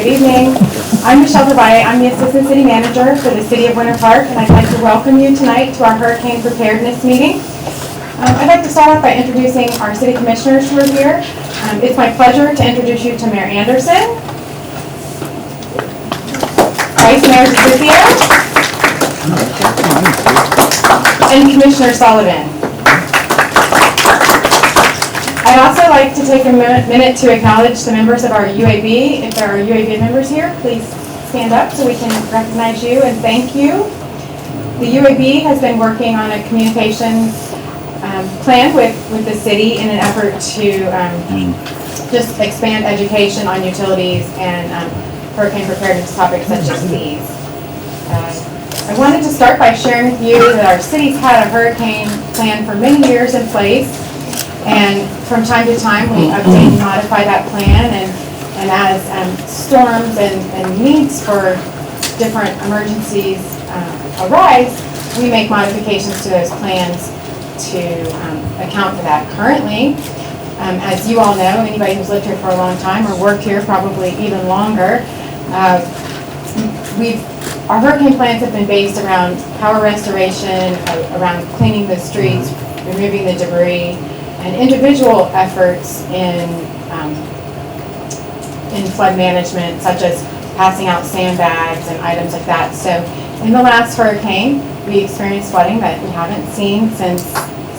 Good evening. I'm Michelle Devay. I'm the Assistant City Manager for the City of Winter Park, and I'd like to welcome you tonight to our hurricane preparedness meeting. I'd like to start off by introducing our City Commissioners who are here. It's my pleasure to introduce you to Mayor Anderson, Vice Mayor Zephyr, and Commissioner Sullivan. I'd also like to take a minute to acknowledge the members of our UAB. If there are UAB members here, please stand up so we can recognize you and thank you. The UAB has been working on a communications plan with the city in an effort to just expand education on utilities and hurricane preparedness topics such as these. I wanted to start by sharing with you that our city's had a hurricane plan for many years in place. And from time to time, we update and modify that plan, and as storms and needs for different emergencies arise, we make modifications to those plans to account for that. Currently, as you all know, anybody who's lived here for a long time or worked here probably even longer, our hurricane plans have been based around power restoration, around cleaning the streets, removing the debris, and individual efforts in flood management, such as passing out sandbags and items like that. So in the last hurricane, we experienced flooding that we haven't seen since,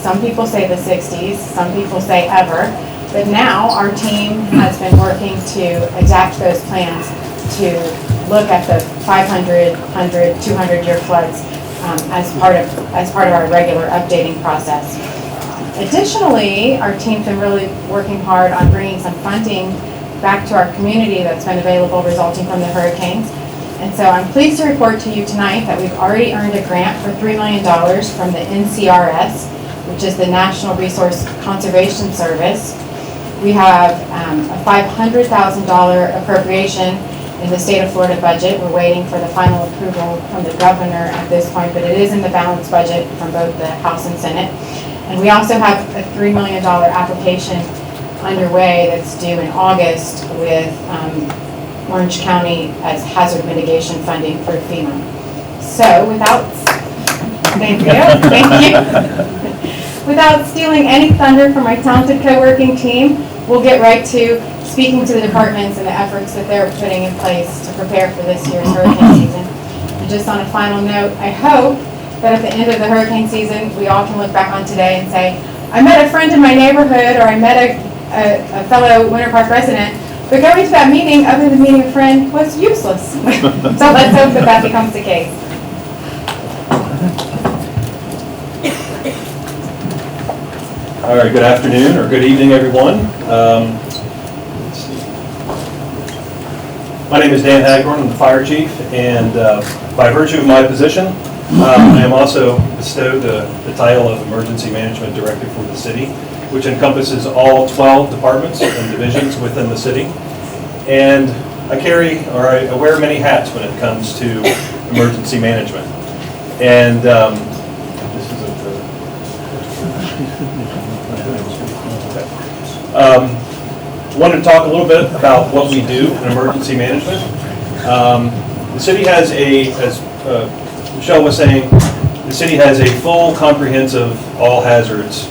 some people say the 60s, some people say ever, but now our team has been working to adapt those plans to look at the 500, 100, 200-year floods as part of our regular updating process. Additionally, our team's been really working hard on bringing some funding back to our community that's been available resulting from the hurricanes. And so I'm pleased to report to you tonight that we've already earned a grant for $3 million from the NCRS, which is the National Resource Conservation Service. We have a $500,000 appropriation in the state of Florida budget. We're waiting for the final approval from the governor at this point, but it is in the balanced budget from both the House and Senate. And we also have a $3 million application underway that's due in August with Orange County as hazard mitigation funding for FEMA. So without stealing any thunder from my talented co-working team, we'll get right to speaking to the departments and the efforts that they're putting in place to prepare for this year's hurricane season. And just on a final note, I hope that at the end of the hurricane season, we all can look back on today and say, I met a friend in my neighborhood, or I met a fellow Winter Park resident, but going to that meeting, other than meeting a friend, was useless. So let's hope that that becomes the case. All right, good afternoon, or good evening, everyone. Let's see. My name is Dan Hagborn, I'm the fire chief, and by virtue of my position, I am also bestowed the title of Emergency Management Director for the city, which encompasses all 12 departments and divisions within the city. And I wear many hats when it comes to emergency management. And this is wanted to talk a little bit about what we do in emergency management. The city has as Michelle was saying, the city has a full, comprehensive, all hazards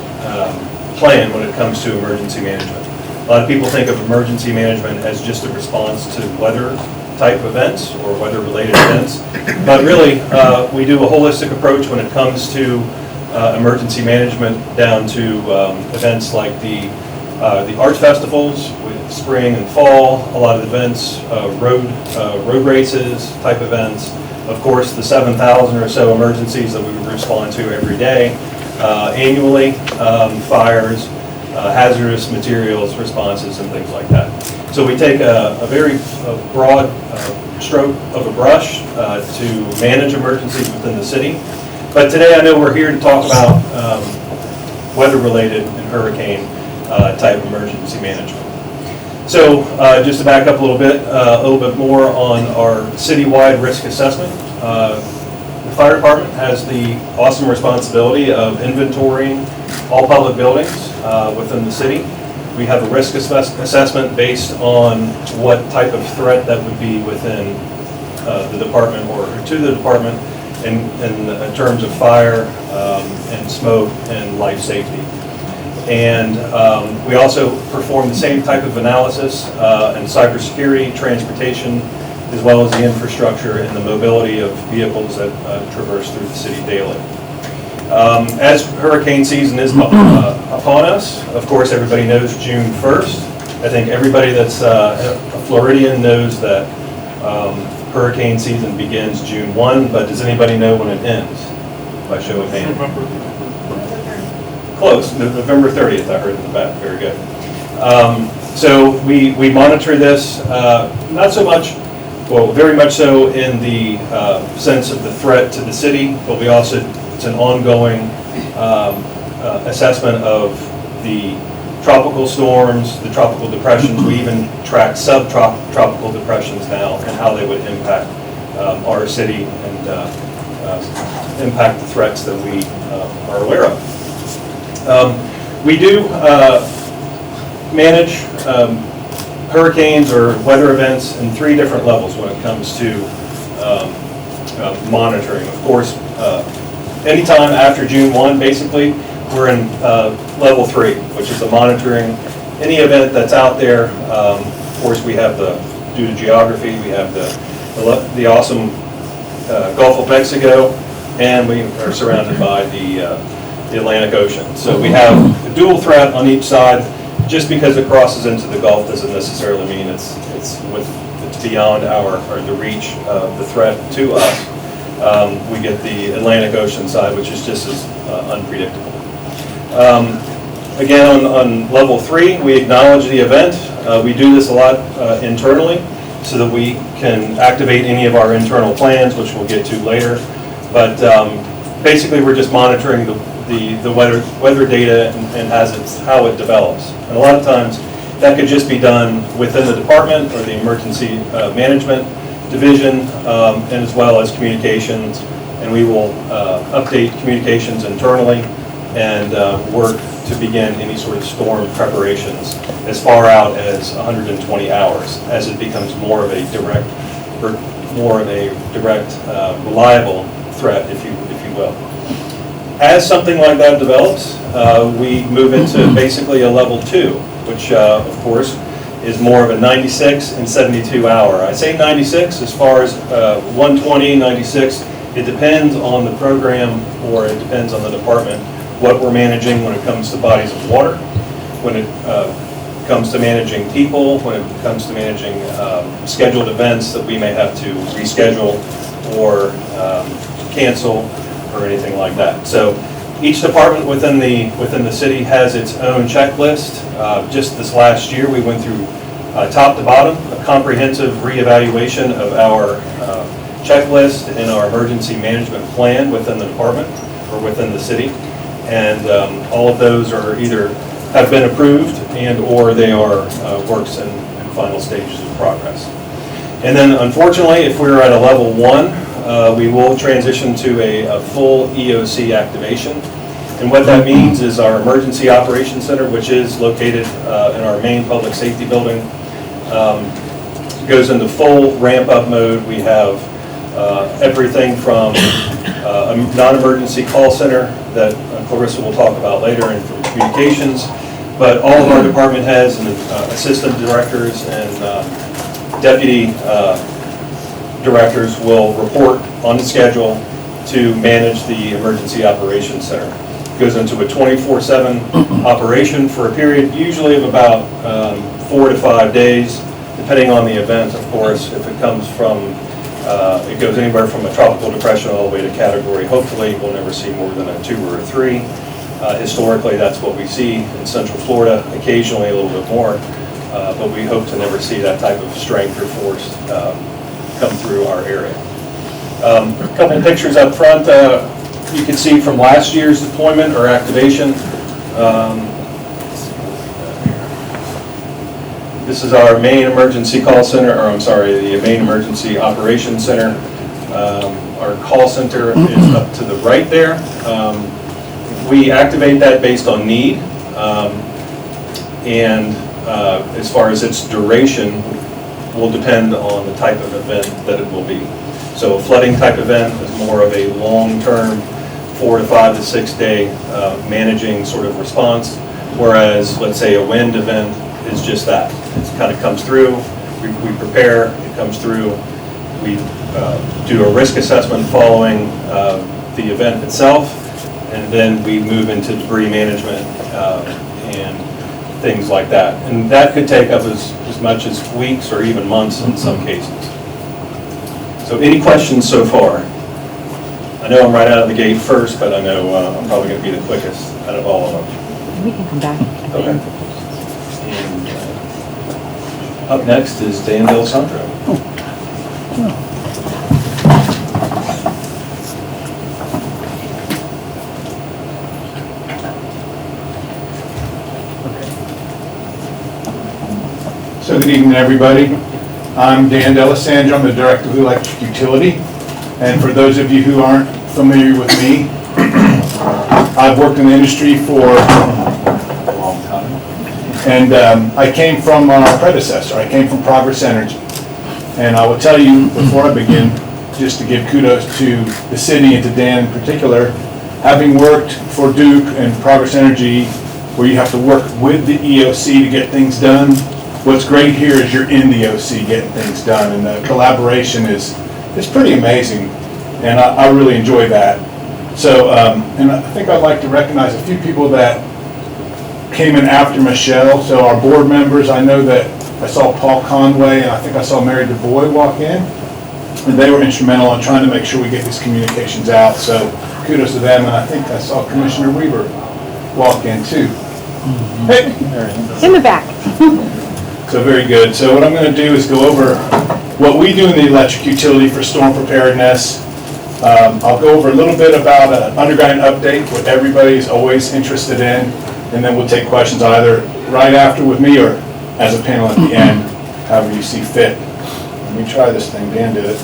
plan when it comes to emergency management. A lot of people think of emergency management as just a response to weather type events or weather related events, but really we do a holistic approach when it comes to emergency management, down to events like the art festivals with spring and fall, a lot of events, road races type events. Of course, the 7,000 or so emergencies that we would respond to every day, annually, fires, hazardous materials responses, and things like that. So we take a very broad stroke of a brush to manage emergencies within the city. But today I know we're here to talk about weather-related and hurricane type emergency management. So just to back up a little bit more on our citywide risk assessment. The fire department has the awesome responsibility of inventorying all public buildings within the city. We have a risk assessment based on what type of threat that would be within the department or to the department in terms of fire and smoke and life safety. And we also perform the same type of analysis in cybersecurity, transportation, as well as the infrastructure and the mobility of vehicles that traverse through the city daily. As hurricane season is upon us, of course everybody knows June 1st. I think everybody that's a Floridian knows that hurricane season begins June 1, but does anybody know when it ends? By show of hands. Close, November 30th, I heard in the back, very good. So we monitor this, not so much, well, very much so in the sense of the threat to the city, but we also, it's an ongoing assessment of the tropical storms, the tropical depressions. We even track subtropical depressions now and how they would impact our city and impact the threats that we are aware of. We do manage hurricanes or weather events in 3 different levels when it comes to monitoring. Of course, anytime after June 1, basically, we're in level 3, which is the monitoring any event that's out there. Of course, we have due to geography, we have the awesome Gulf of Mexico, and we are surrounded by the Atlantic Ocean. So we have a dual threat on each side. Just because it crosses into the Gulf doesn't necessarily mean it's beyond the reach of the threat to us. We get the Atlantic Ocean side, which is just as unpredictable. Again, on level 3, we acknowledge the event. We do this a lot internally so that we can activate any of our internal plans, which we'll get to later. But basically, we're just monitoring the weather data and how it develops. And a lot of times that could just be done within the department or the emergency management division, and as well as communications. And we will update communications internally and work to begin any sort of storm preparations as far out as 120 hours as it becomes more of a direct, reliable threat, if you will. As something like that develops, we move into basically a level 2, which of course is more of a 96 and 72 hour. I say 96 as far as 120, 96. It depends on the program, or it depends on the department, what we're managing when it comes to bodies of water, when it comes to managing people, when it comes to managing scheduled events that we may have to reschedule or cancel, or anything like that. So each department within the city has its own checklist. Just this last year, we went through top to bottom a comprehensive reevaluation of our checklist and our emergency management plan within the department or within the city, and all of those are either have been approved and or they are works in final stages of progress. And then, unfortunately, if we're at a level 1. We will transition to a full EOC activation. And what that means is our Emergency Operations Center, which is located in our main public safety building, goes into full ramp-up mode. We have everything from a non-emergency call center that Clarissa will talk about later, and from communications, but all of our department heads and assistant directors and deputy directors will report on the schedule to manage the Emergency Operations Center. It goes into a 24/7 operation for a period usually of about 4 to 5 days, depending on the event, of course. If it comes from, it goes anywhere from a tropical depression all the way to category. Hopefully, we'll never see more than a 2 or a 3. Historically, that's what we see in Central Florida, occasionally a little bit more, but we hope to never see that type of strength or force come through our area. A couple of pictures up front. You can see from last year's deployment or activation. This is our main emergency call center, or I'm sorry, the main emergency operations center. Our call center is up to the right there. We activate that based on need. and as far as its duration will depend on the type of event that it will be. So a flooding type event is more of a long-term 4 to 5 to 6 day managing sort of response, whereas let's say a wind event is just that. It kind of comes through, we prepare, it comes through, we do a risk assessment following the event itself, and then we move into debris management and things like that. And that could take up as much as weeks or even months in some cases. So any questions so far? I know I'm right out of the gate first, but I know I'm probably going to be the quickest out of all of them. We can come back. Okay. And up next is Dan D'Alessandro. So good evening, everybody. I'm Dan D'Alessandro. I'm the Director of the Electric Utility. And for those of you who aren't familiar with me, I've worked in the industry for a long time. And I came from our predecessor. I came from Progress Energy. And I will tell you, before I begin, just to give kudos to the city and to Dan in particular, having worked for Duke and Progress Energy, where you have to work with the EOC to get things done, what's great here is you're in the OC getting things done, and the collaboration is pretty amazing, and I really enjoy that. So, and I think I'd like to recognize a few people that came in after Michelle. So our board members, I know that I saw Paul Conway, and I think I saw Mary DuBois walk in, and they were instrumental in trying to make sure we get these communications out. So kudos to them, and I think I saw Commissioner Weaver walk in too. Hey. In the back. So very good. So what I'm going to do is go over what we do in the electric utility for storm preparedness. I'll go over a little bit about an underground update, what everybody is always interested in, and then we'll take questions either right after with me or as a panel at the end, however you see fit. Let me try this thing. Dan did it.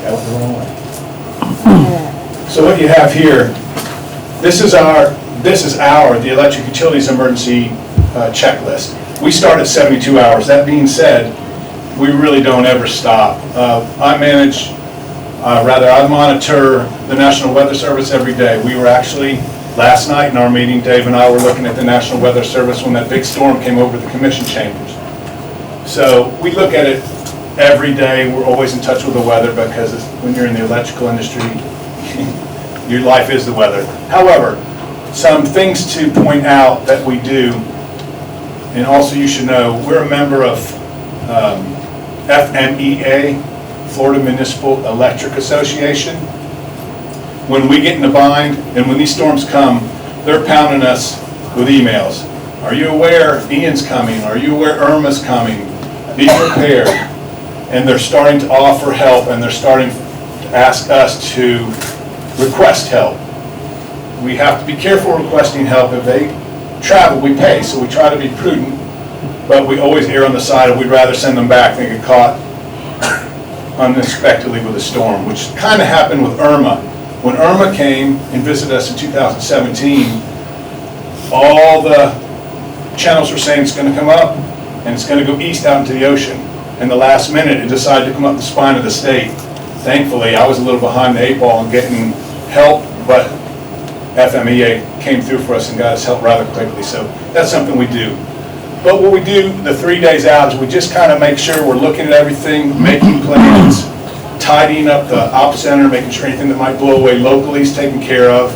That was the wrong way. So what you have here, this is the electric utilities emergency checklist. We start at 72 hours. That being said, we really don't ever stop. I monitor the National Weather Service every day. We were actually, last night in our meeting, Dave and I were looking at the National Weather Service when that big storm came over the commission chambers. So we look at it every day. We're always in touch with the weather because when you're in the electrical industry, your life is the weather. However, some things to point out that we do, and also you should know, we're a member of FMEA, Florida Municipal Electric Association. When we get in a bind, and when these storms come, they're pounding us with emails. Are you aware Ian's coming? Are you aware Irma's coming? Be prepared. And they're starting to offer help, and they're starting to ask us to request help. We have to be careful requesting help. If they travel, we pay, so we try to be prudent, but we always err on the side of we'd rather send them back than get caught unexpectedly with a storm, which kind of happened with Irma. When Irma came and visited us in 2017, all the channels were saying it's going to come up and it's going to go east out into the ocean. And the last minute, it decided to come up the spine of the state. Thankfully, I was a little behind the 8 ball in getting help, but FMEA came through for us and got us help rather quickly. So that's something we do. But what we do the 3 days out is we just kind of make sure we're looking at everything, making plans, tidying up the op center, making sure anything that might blow away locally is taken care of.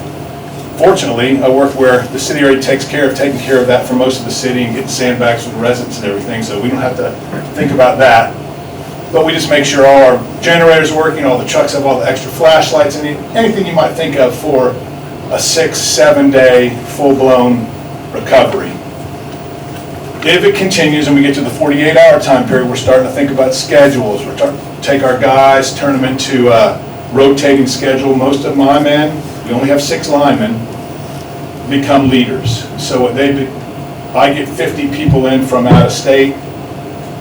Fortunately, I work where the city already takes care of taking care of that for most of the city and getting sandbags for the residents and everything, so we don't have to think about that. But we just make sure all our generators are working, all the trucks have all the extra flashlights, anything you might think of for a 6-7 day full-blown recovery. If it continues and we get to the 48-hour time period, we're starting to think about schedules. We're take our guys, turn them into a rotating schedule. Most of my men, we only have 6 linemen, become leaders. So what I get 50 people in from out of state.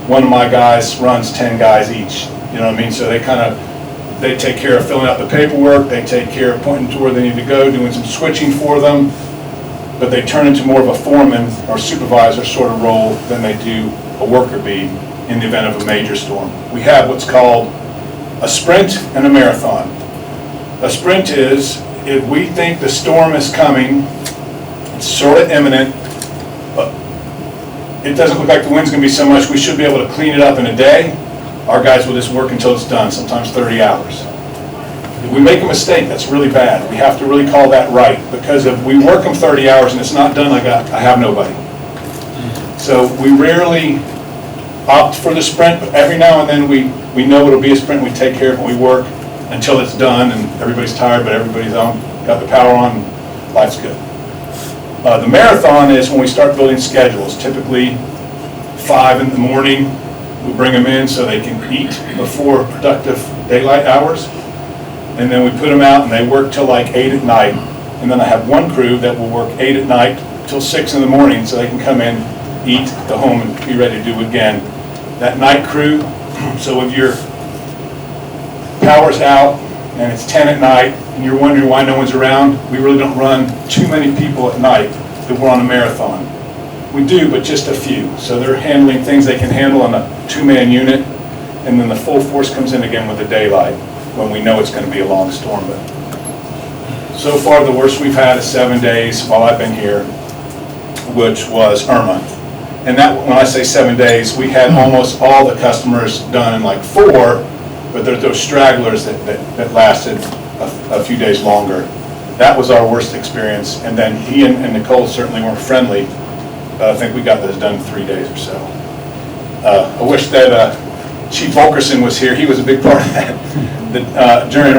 One of my guys runs 10 guys each. You know what I mean? So they take care of filling out the paperwork. They take care of pointing to where they need to go, doing some switching for them. but they turn into more of a foreman or supervisor sort of role than they do a worker bee in the event of a major storm. We have what's called a sprint and a marathon. A sprint is if we think the storm is coming, it's sort of imminent, but it doesn't look like the wind's going to be so much, we should be able to clean it up in a day. Our guys will just work until it's done, sometimes 30 hours. If we make a mistake, that's really bad. We have to really call that right, because if we work them 30 hours and it's not done, I have nobody. So we rarely opt for the sprint, but every now and then we know it'll be a sprint, and we take care of it, and we work until it's done, and everybody's tired, but everybody's on, got the power on, and life's good. The marathon is when we start building schedules, typically 5 in the morning. We bring them in so they can eat before productive daylight hours. And then we put them out and they work till like 8 at night. And then I have one crew that will work 8 at night till 6 in the morning so they can come in, eat, go home, and be ready to do it again. That night crew, so if your power's out and it's 10 at night and you're wondering why no one's around, we really don't run too many people at night if we're on a marathon. We do, but just a few. So they're handling things they can handle on a 2-man unit, and then the full force comes in again with the daylight when we know it's going to be a long storm. But so far, the worst we've had is 7 days while I've been here, which was Irma. And that, when I say 7 days, we had almost all the customers done in like 4, but there's those stragglers that lasted a few days longer. That was our worst experience. And then he and Nicole certainly weren't friendly. I think we got this done in 3 days or so. I wish that Chief Volkerson was here. He was a big part of that. During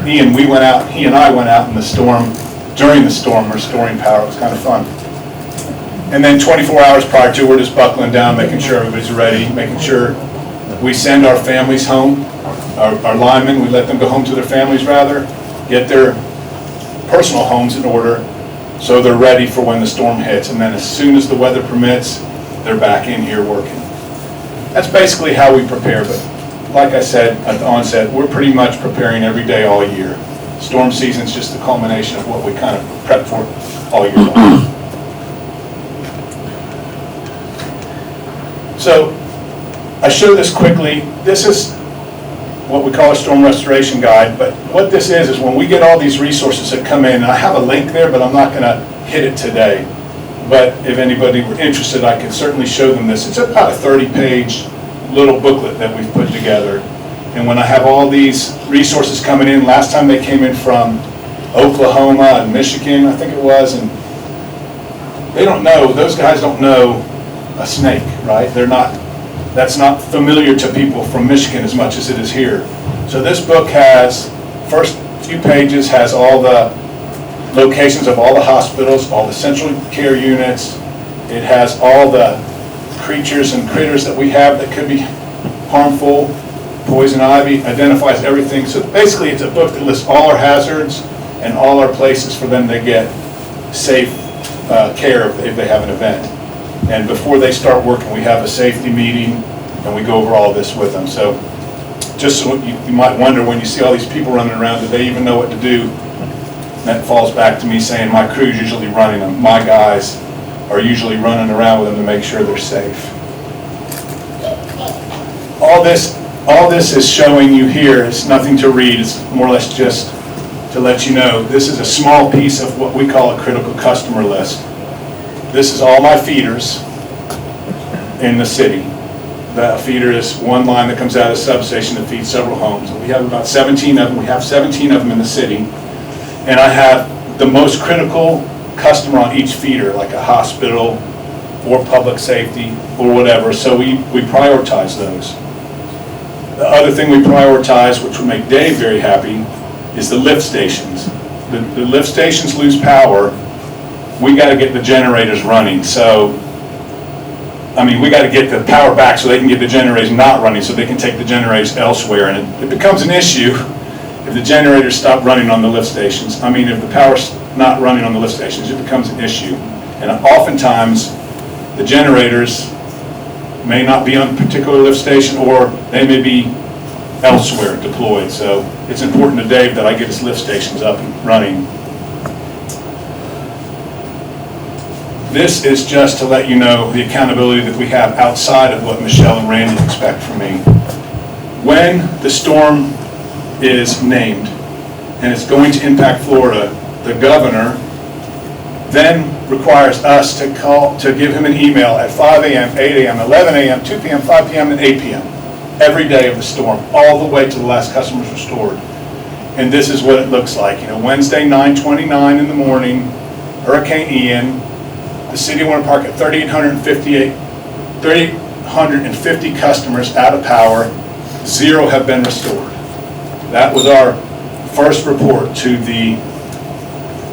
Ian, he and I went out in the storm, during the storm, restoring power. It was kind of fun. And then 24 hours prior to, we're just buckling down, making sure everybody's ready, making sure we send our families home, our linemen, we let them go home to their families rather, get their personal homes in order, so they're ready for when the storm hits. And then as soon as the weather permits, they're back in here working. That's basically how we prepare, but like I said at the onset, we're pretty much preparing every day all year. Storm season's just the culmination of what we kind of prep for all year long. So I show this quickly. This is what we call a storm restoration guide, but what this is when we get all these resources that come in, and I have a link there, but I'm not going to hit it today. But if anybody were interested, I could certainly show them this. It's about a 30-page little booklet that we've put together. And when I have all these resources coming in, last time they came in from Oklahoma and Michigan, I think it was, and they don't know, those guys don't know a snake, right? That's not familiar to people from Michigan as much as it is here. So this book has, first few pages has all the locations of all the hospitals, all the central care units. It has all the creatures and critters that we have that could be harmful. Poison ivy identifies everything. So basically it's a book that lists all our hazards and all our places for them to get safe care if they have an event. And before they start working, we have a safety meeting, and we go over all this with them. So just so you might wonder when you see all these people running around, do they even know what to do? And that falls back to me saying my crew's usually running them. My guys are usually running around with them to make sure they're safe. All this is showing you here. It's nothing to read. It's more or less just to let you know. This is a small piece of what we call a critical customer list. This is all my feeders in the city. The feeder is one line that comes out of the substation that feeds several homes. We have about 17 of them. We have 17 of them in the city. And I have the most critical customer on each feeder, like a hospital or public safety or whatever. So we prioritize those. The other thing we prioritize, which would make Dave very happy, is the lift stations. The lift stations lose power. We got to get the generators running. So, I mean, we got to get the power back so they can get the generators not running so they can take the generators elsewhere. And it becomes an issue if the generators stop running on the lift stations. I mean, if the power's not running on the lift stations, it becomes an issue. And oftentimes, the generators may not be on a particular lift station, or they may be elsewhere deployed. So it's important to Dave that I get his lift stations up and running. This is just to let you know the accountability that we have outside of what Michelle and Randy expect from me. When the storm is named and it's going to impact Florida, the governor then requires us to give him an email at 5 a.m., 8 a.m., 11 a.m., 2 p.m., 5 p.m., and 8 p.m. every day of the storm, all the way to the last customer's restored. And this is what it looks like. Wednesday, 9:29 in the morning, Hurricane Ian, the city of Winter Park at 3,850 customers out of power, 0 have been restored. That was our first report to the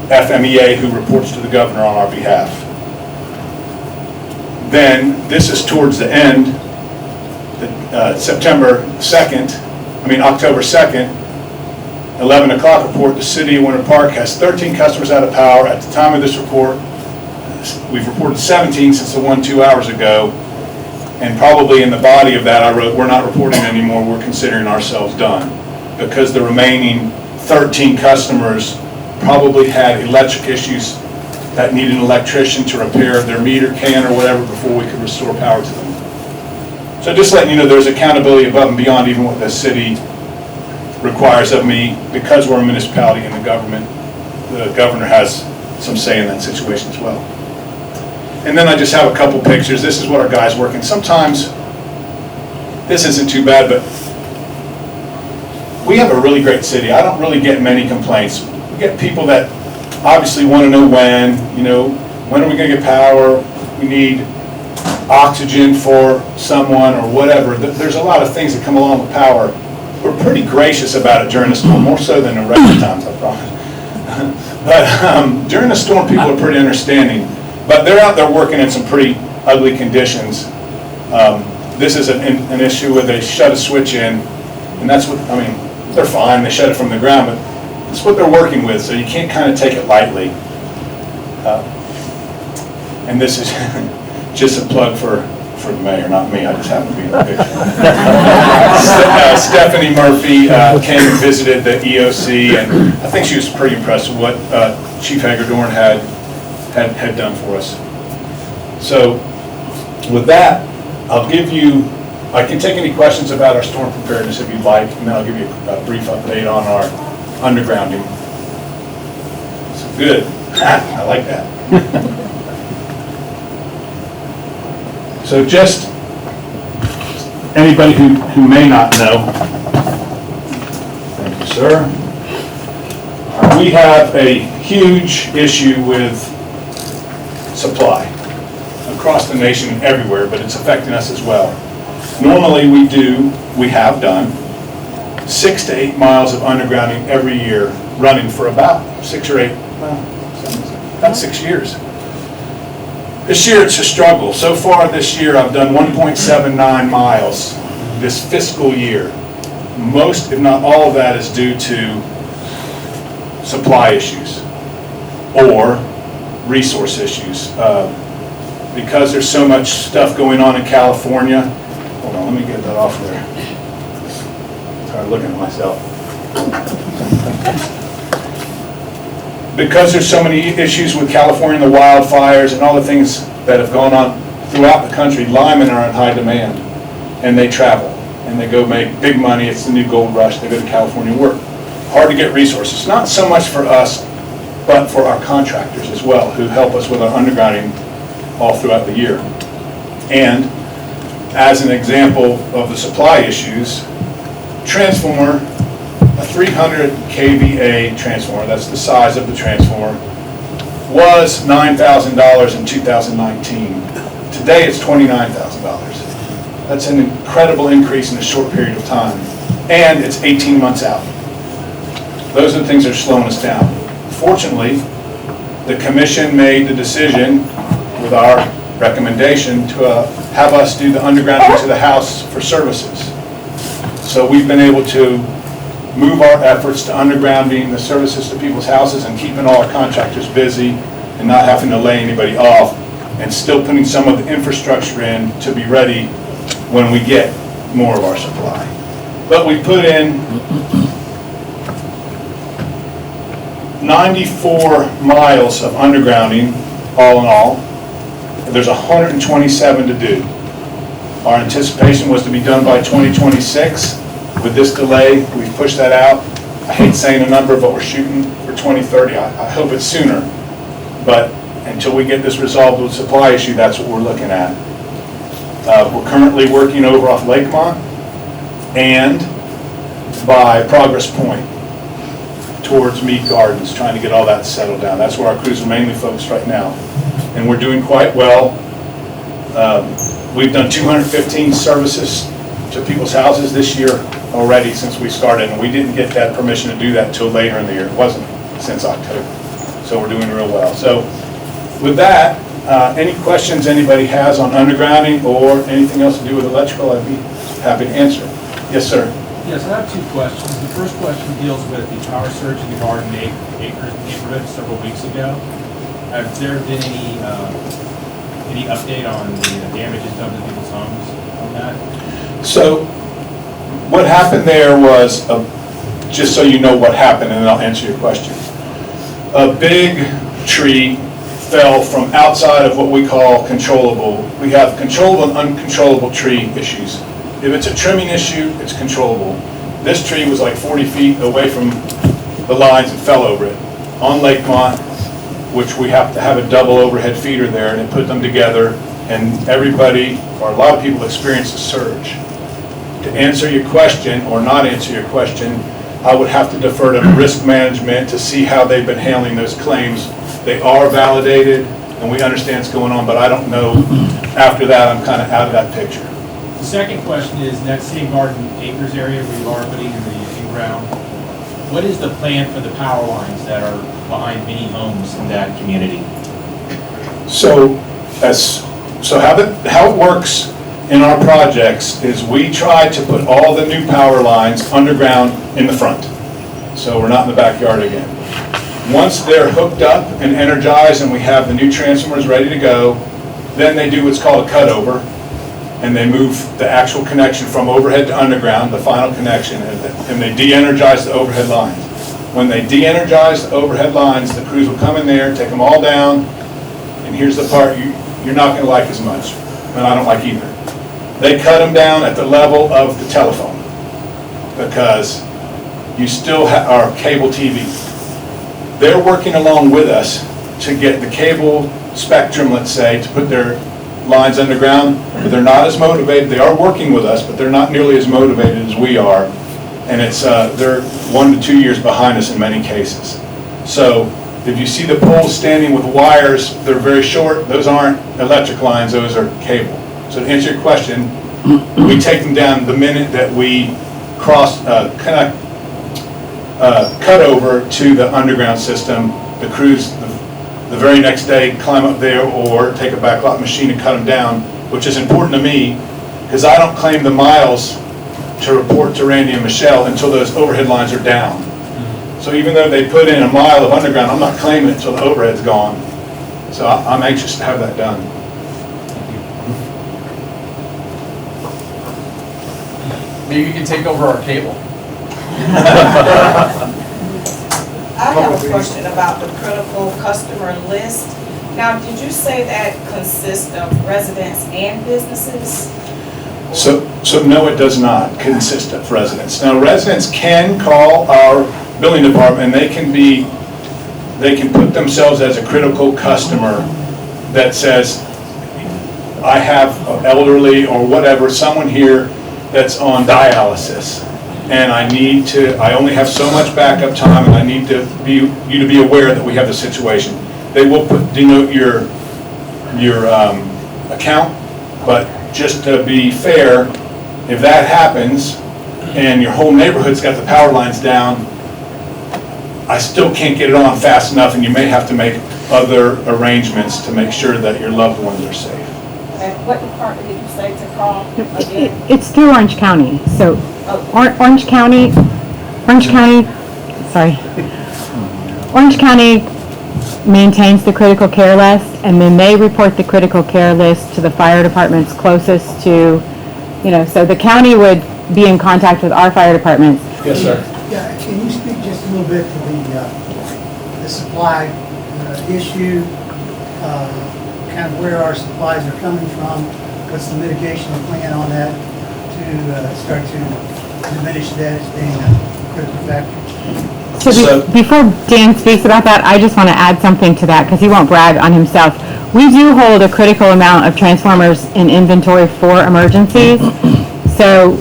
FMEA, who reports to the governor on our behalf. Then, this is towards the end, October 2nd, 11 o'clock report, the city of Winter Park has 13 customers out of power. At the time of this report, we've reported 17 since the one 2 hours ago, and probably in the body of that I wrote, we're not reporting anymore, we're considering ourselves done, because the remaining 13 customers probably had electric issues that needed an electrician to repair their meter can or whatever before we could restore power to them. So just letting you know, there's accountability above and beyond even what the city requires of me, because we're a municipality and the governor has some say in that situation as well. And then I just have a couple pictures. This is what our guys working. Sometimes this isn't too bad, but we have a really great city. I don't really get many complaints. We get people that obviously want to know when are we going to get power? We need oxygen for someone or whatever. There's a lot of things that come along with power. We're pretty gracious about it during the storm, more so than in regular times, I promise. But during the storm, people are pretty understanding. But they're out there working in some pretty ugly conditions. This is an issue where they shut a switch in, and that's what, they're fine, they shut it from the ground, but it's what they're working with, so you can't kind of take it lightly. And this is just a plug for the mayor, not me, I just happen to be in the picture. Stephanie Murphy came and visited the EOC, and I think she was pretty impressed with what Chief Hagedorn had done for us. So with that, I can take any questions about our storm preparedness if you'd like, and then I'll give you a brief update on our undergrounding. So good, I like that. So just anybody who may not know, thank you, sir. We have a huge issue with supply across the nation and everywhere, but it's affecting us as well. Normally we have done 6 to 8 miles of undergrounding every year, running for about 6 years. This year it's a struggle. So far this year I've done 1.79 miles this fiscal year. Most, if not all of that, is due to supply issues or resource issues. Because there's so much stuff going on in California. Hold on, let me get that off there. Sorry, looking at myself. Because there's so many issues with California, the wildfires and all the things that have gone on throughout the country, linemen are in high demand, and they travel, and they go make big money. It's the new gold rush. They go to California work. Hard to get resources, not so much for us, but for our contractors as well, who help us with our undergrounding all throughout the year. And as an example of the supply issues, transformer, a 300 kVA transformer, that's the size of the transformer, was $9,000 in 2019. Today it's $29,000. That's an incredible increase in a short period of time. And it's 18 months out. Those are the things that are slowing us down. Fortunately, the commission made the decision with our recommendation to have us do the undergrounding to the house for services. So we've been able to move our efforts to undergrounding the services to people's houses and keeping all our contractors busy and not having to lay anybody off, and still putting some of the infrastructure in to be ready when we get more of our supply. But we put in 94 miles of undergrounding, all in all, There's 127 to do. Our anticipation was to be done by 2026. With this delay, we've pushed that out. I hate saying a number, but we're shooting for 2030. I hope it's sooner. But until we get this resolved with supply issue, that's what we're looking at. We're currently working over off Lakemont and by Progress Point towards Mead Gardens, trying to get all that settled down. That's where our crews are mainly focused right now. And we're doing quite well. We've done 215 services to people's houses this year already since we started, and we didn't get that permission to do that until later in the year. It wasn't since October. So we're doing real well. So with that, any questions anybody has on undergrounding or anything else to do with electrical, I'd be happy to answer. Yes, sir. Yes, I have two questions. The first question deals with the power surge in the Garden Acres neighborhood several weeks ago. Has there been any update on the damages done to people's homes on that? So what happened there was, just so you know what happened, and then I'll answer your question. A big tree fell from outside of what we call controllable. We have controllable and uncontrollable tree issues. If it's a trimming issue, it's controllable. This tree was like 40 feet away from the lines and fell over it on Lakemont, which we have to have a double overhead feeder there, and it put them together, and everybody, or a lot of people, experienced a surge. To answer your question, or not answer your question, I would have to defer to risk management to see how they've been handling those claims. They are validated, and we understand what's going on, but I don't know. After that, I'm kind of out of that picture. The second question is, in that same Garden Acres area where you are putting in the in-ground, what is the plan for the power lines that are behind many homes in that community? So how it works in our projects is we try to put all the new power lines underground in the front. So we're not in the backyard again. Once they're hooked up and energized and we have the new transformers ready to go, then they do what's called a cutover, and they move the actual connection from overhead to underground, the final connection, and they de-energize the overhead lines. When they de-energize the overhead lines, the crews will come in there, take them all down, and here's the part you're not going to like as much, and I don't like either. They cut them down at the level of the telephone, because you still are cable TV. They're working along with us to get the cable spectrum, let's say, to put their lines underground, but they're not as motivated. They are working with us, but they're not nearly as motivated as we are. And it's they're 1 to 2 years behind us in many cases. So if you see the poles standing with wires, they're very short. Those aren't electric lines, those are cable. So to answer your question, we take them down the minute that we cut over to the underground system. The crews the very next day climb up there or take a backlot machine and cut them down, which is important to me because I don't claim the miles to report to Randy and Michelle until those overhead lines are down. So even though they put in a mile of underground, I'm not claiming it until the overhead's gone. So I'm anxious to have that done. Maybe you can take over our cable. I have a question about the critical customer list. Now, did you say that consists of residents and businesses? So no, it does not consist of residents. Now, residents can call our billing department, and they can put themselves as a critical customer that says, I have an elderly or whatever, someone here that's on dialysis, and I only have so much backup time, and I need you to be aware that we have the situation. They will denote your account, but just to be fair, if that happens and your whole neighborhood's got the power lines down, I still can't get it on fast enough, and you may have to make other arrangements to make sure that your loved ones are safe. And what department did you say to call again? It's through Orange County, so Orange County maintains the critical care list, and then they report the critical care list to the fire departments closest to, so the county would be in contact with our fire departments. Yes, sir. Yeah, can you speak just a little bit to the supply issue? kind of where our supplies are coming from, what's the mitigation plan on that to start to diminish that as being a critical factor? So before Dan speaks about that, I just want to add something to that because he won't brag on himself. We do hold a critical amount of transformers in inventory for emergencies. So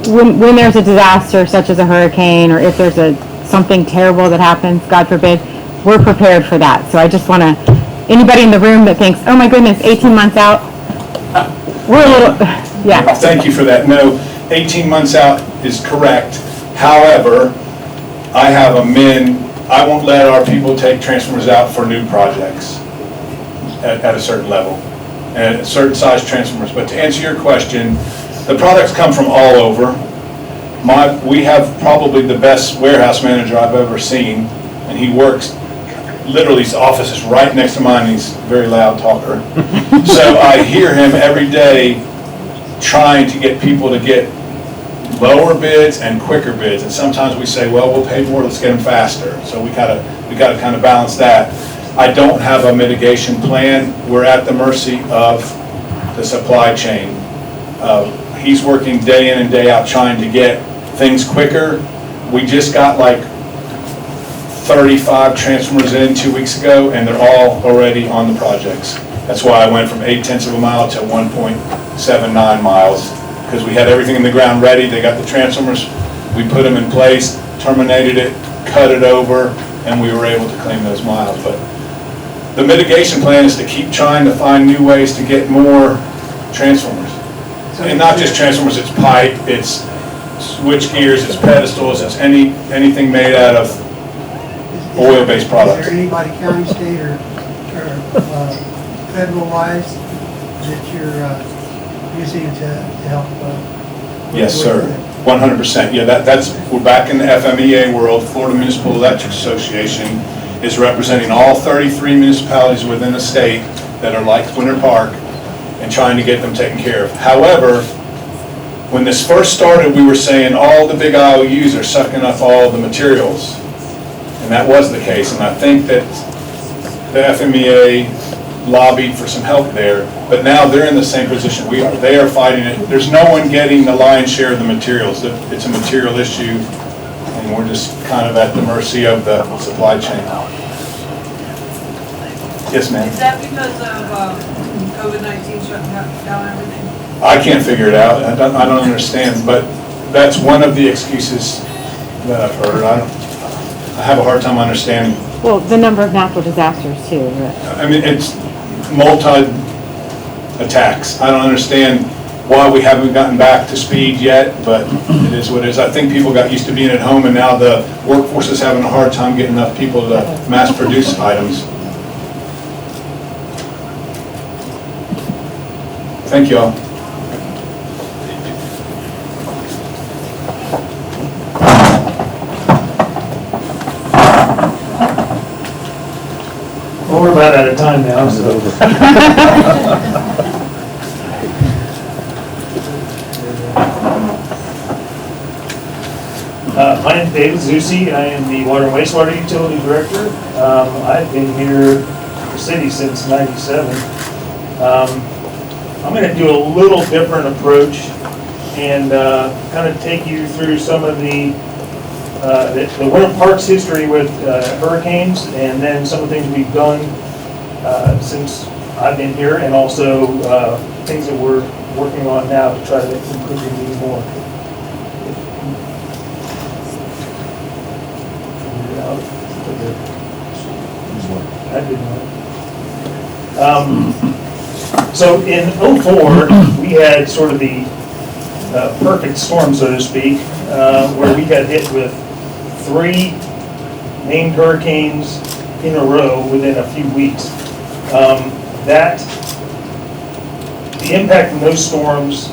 when there's a disaster such as a hurricane, or if there's something terrible that happens, God forbid, we're prepared for that. So I just want to, anybody in the room that thinks, oh my goodness, 18 months out, we're a little, yeah. Thank you for that. No, 18 months out is correct. However, I have I won't let our people take transformers out for new projects at a certain level, and certain size transformers. But to answer your question, the products come from all over. We have probably the best warehouse manager I've ever seen, and he works, literally his office is right next to mine, and he's a very loud talker. So I hear him every day trying to get people to get lower bids and quicker bids, and sometimes we say, well, we'll pay more, let's get them faster. So we gotta kind of balance that. I don't have a mitigation plan. We're at the mercy of the supply chain. He's working day in and day out trying to get things quicker. We just got like 35 transformers in 2 weeks ago, and they're all already on the projects. That's why I went from 0.8 of a mile to 1.79 miles, because we had everything in the ground ready. They got the transformers, we put them in place, terminated it, cut it over, and we were able to claim those miles. But the mitigation plan is to keep trying to find new ways to get more transformers. And not just transformers, it's pipe, it's switch gears, it's pedestals, it's anything made out of oil-based products. Is there anybody, county, state, or federal-wise, that you're using to help? Yes, sir. 100%. Yeah, we're back in the FMEA world. Florida Municipal Electric Association is representing all 33 municipalities within the state that are like Winter Park and trying to get them taken care of. However, when this first started, we were saying all the big IOUs are sucking up all the materials. And that was the case. And I think that the FMEA lobbied for some help there, but now they're in the same position we are. They are fighting it. There's no one getting the lion's share of the materials. It's a material issue, and we're just kind of at the mercy of the supply chain. Yes, ma'am. Is that because of COVID-19 shutting down everything? I can't figure it out. I don't understand, but that's one of the excuses that I've heard. I have a hard time understanding. Well, the number of natural disasters too. I mean, it's multi-attacks. I don't understand why we haven't gotten back to speed yet, but it is what it is. I think people got used to being at home, and now the workforce is having a hard time getting enough people to mass produce items. Thank you all. Well, we're about out of time now, so. My name is David Zusi. I am the Water and Wastewater Utility Director. I've been here at the city since '97. I'm going to do a little different approach and kind of take you through some of the Winter Park's history with hurricanes, and then some of the things we've done since I've been here, and also things that we're working on now to try to improve it even more. So in '04, we had sort of the perfect storm, so to speak, where we got hit with 3 named hurricanes in a row within a few weeks. The impact from those storms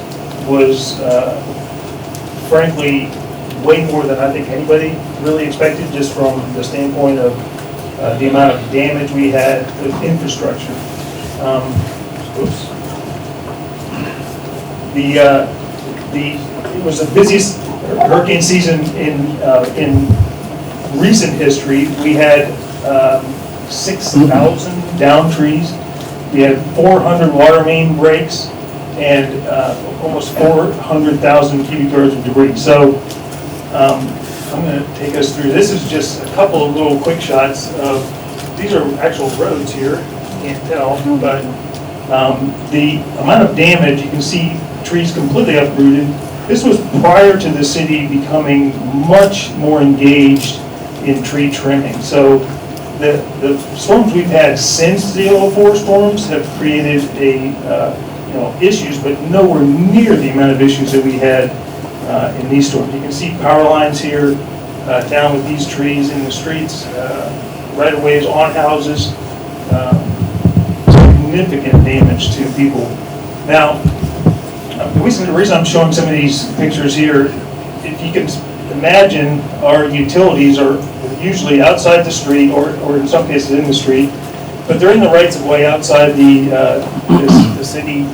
was frankly way more than I think anybody really expected, just from the standpoint of the amount of damage we had with infrastructure. It was the busiest hurricane season in recent history. We had 6,000 downed trees We had 400 water main breaks and almost 400,000 cubic yards of debris. So I'm going to take us through. This is just a couple of little quick shots of, these are actual roads here, can't tell, but the amount of damage, you can see trees completely uprooted. This was prior to the city becoming much more engaged in tree trimming. So the storms we've had since the 04 storms have created issues, but nowhere near the amount of issues that we had in these storms. You can see power lines here down with these trees in the streets, right-of-ways on houses, significant damage to people. Now, the reason I'm showing some of these pictures here, if you can imagine, our utilities are usually outside the street or in some cases in the street, but they're in the rights of way outside the city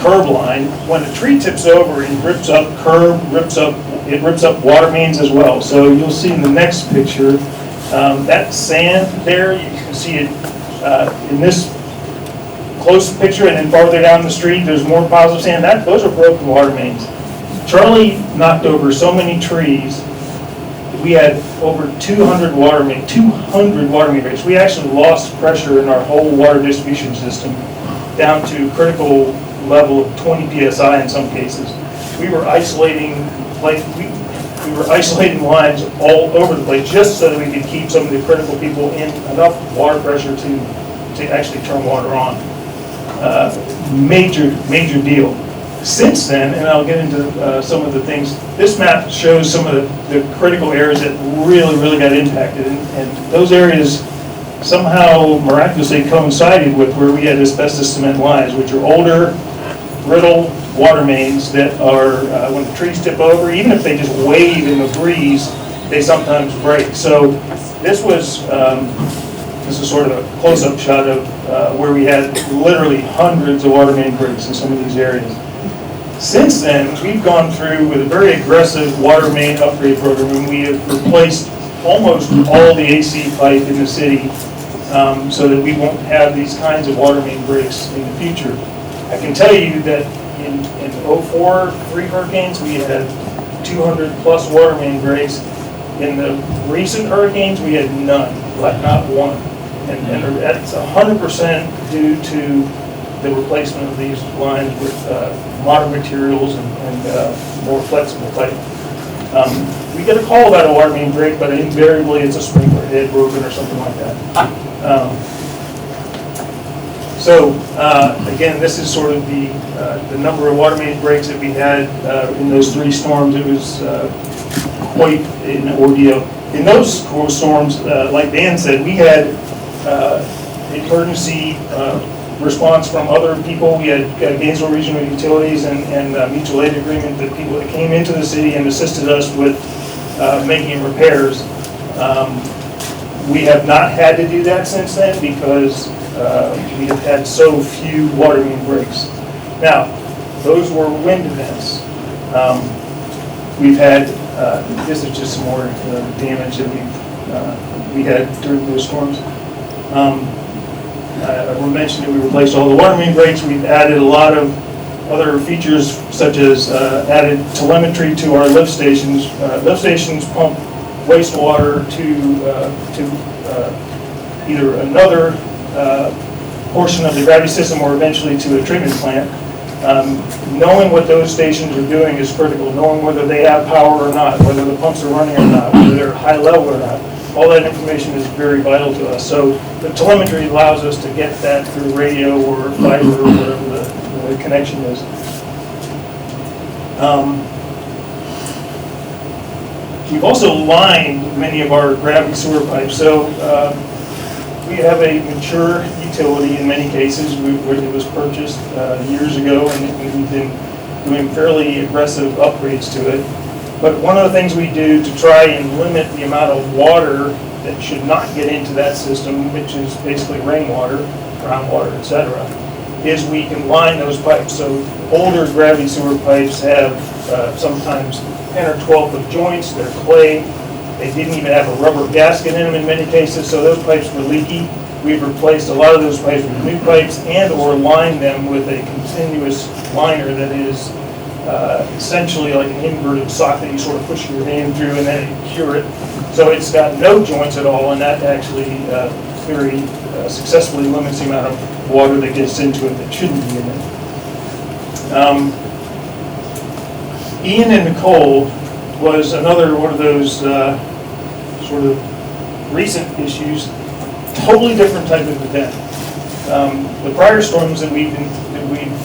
curb line. When a tree tips over, it rips up curb, it rips up water mains as well. So you'll see in the next picture, that sand there, you can see it in this close picture, and then farther down the street, there's more piles of sand. Those are broken water mains. Charlie knocked over so many trees. We had over 200 water main breaks. We actually lost pressure in our whole water distribution system down to critical level of 20 psi in some cases. We were isolating lines all over the place just so that we could keep some of the critical people in enough water pressure to actually turn water on. Major deal. Since then, and I'll get into some of the things, this map shows some of the critical areas that really got impacted, and those areas somehow miraculously coincided with where we had asbestos cement lines, which are older, brittle water mains that are, when the trees tip over, even if they just wave in the breeze, they sometimes break. So this is sort of a close-up shot of where we had literally hundreds of water main breaks in some of these areas. Since then, we've gone through with a very aggressive water main upgrade program, and we have replaced almost all the AC pipe in the city so that we won't have these kinds of water main breaks in the future. I can tell you that in 04, 3 hurricanes, we had 200 plus water main breaks. In the recent hurricanes, we had none, like not one. And that's 100% due to the replacement of these lines with modern materials and more flexible pipe. We get a call about a water main break, but invariably it's a sprinkler head broken or something like that. So again, this is sort of the number of water main breaks that we had in those 3 storms. It was quite an ordeal. In those storms, like Dan said, we had emergency response from other people. We had Gainesville Regional Utilities and mutual aid agreement, that people that came into the city and assisted us with making repairs. We have not had to do that since then because we have had so few water main breaks. Now, those were wind events. We've had, this is just some more damage that we had during those storms. I mentioned that we replaced all the water main breaks. We've added a lot of other features, such as added telemetry to our lift stations. Lift stations pump wastewater to either another portion of the gravity system or eventually to a treatment plant. Knowing what those stations are doing is critical. Knowing whether they have power or not, whether the pumps are running or not, whether they're high level or not. All that information is very vital to us. So the telemetry allows us to get that through radio or fiber or whatever the connection is. We've also lined many of our gravity sewer pipes. So we have a mature utility in many cases. It was purchased years ago, and we've been doing fairly aggressive upgrades to it. But one of the things we do to try and limit the amount of water that should not get into that system, which is basically rainwater, groundwater, etc., is we can line those pipes. So older gravity sewer pipes have sometimes 10 or 12 foot joints. They're clay. They didn't even have a rubber gasket in them in many cases, so those pipes were leaky. we've replaced a lot of those pipes with new pipes and/or lined them with a continuous liner that is essentially like an inverted sock that you sort of push your hand through and then cure it. So it's got no joints at all, and that actually very successfully limits the amount of water that gets into it that shouldn't be in it. Ian and Nicole was another one of those sort of recent issues, totally different type of event. The prior storms that we've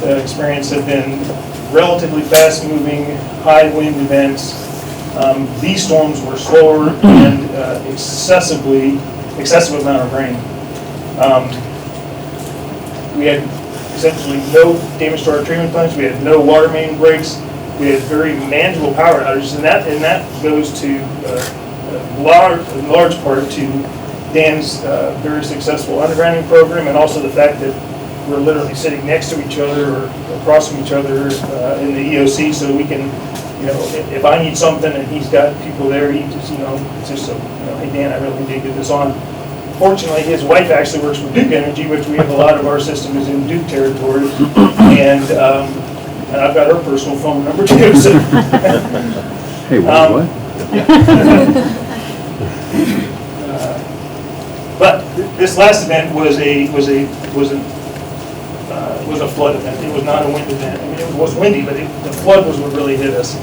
experienced have been relatively fast-moving, high-wind events. These storms were slower and excessive amount of rain. We had essentially no damage to our treatment plants. We had no water main breaks. We had very manageable power outages, and that goes to in large part to Dan's very successful undergrounding program, and also the fact that we're literally sitting next to each other or across from each other in the EOC, so we can, if I need something and he's got people there, he just, it's just so, hey Dan, I really need to get this on. Fortunately, his wife actually works for Duke Energy, which we have a lot of our system is in Duke territory, and I've got her personal phone number too. So. Hey, what? But this last event was a flood event. It was not a wind event. I mean, it was windy, but the flood was what really hit us.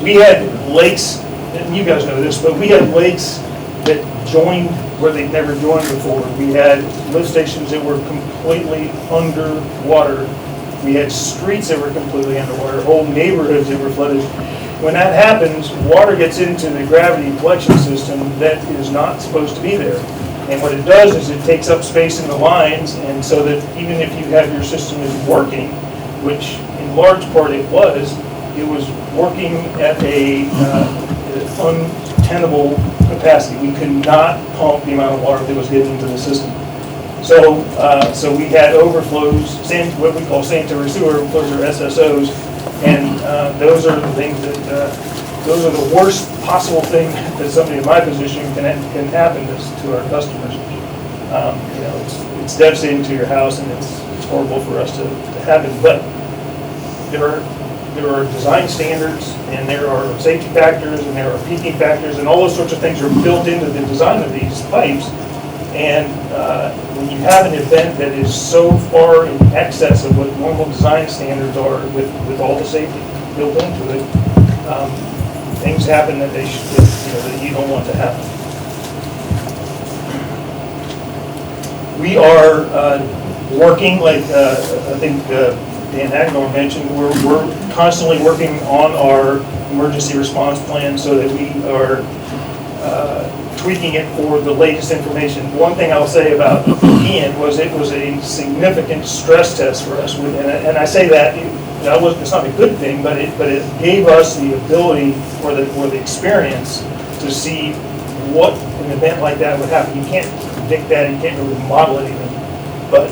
We had lakes, and you guys know this, but we had lakes that joined where they'd never joined before. We had lift stations that were completely underwater. We had streets that were completely underwater, whole neighborhoods that were flooded. When that happens, water gets into the gravity collection system that is not supposed to be there. And what it does is it takes up space in the lines, and so that even if you have your system is working, which in large part it was working at a untenable capacity. We could not pump the amount of water that was getting into the system. So we had overflows, what we call sanitary sewer overflows, or SSOs, and those are the things that, those are the worst possible thing that somebody in my position can happen to our customers. It's devastating to your house, and it's horrible for us to happen, but there are design standards, and there are safety factors, and there are peaking factors, and all those sorts of things are built into the design of these pipes. And when you have an event that is so far in excess of what normal design standards are with all the safety built into it, things happen that that you don't want to happen. We are working, like I think Dan Agnor mentioned, we're constantly working on our emergency response plan so that we are tweaking it for the latest information. One thing I'll say about Ian was it was a significant stress test for us, and I say that it's not a good thing, but it gave us the ability or the experience to see what an event like that would happen. You can't predict that, you can't really model it even, but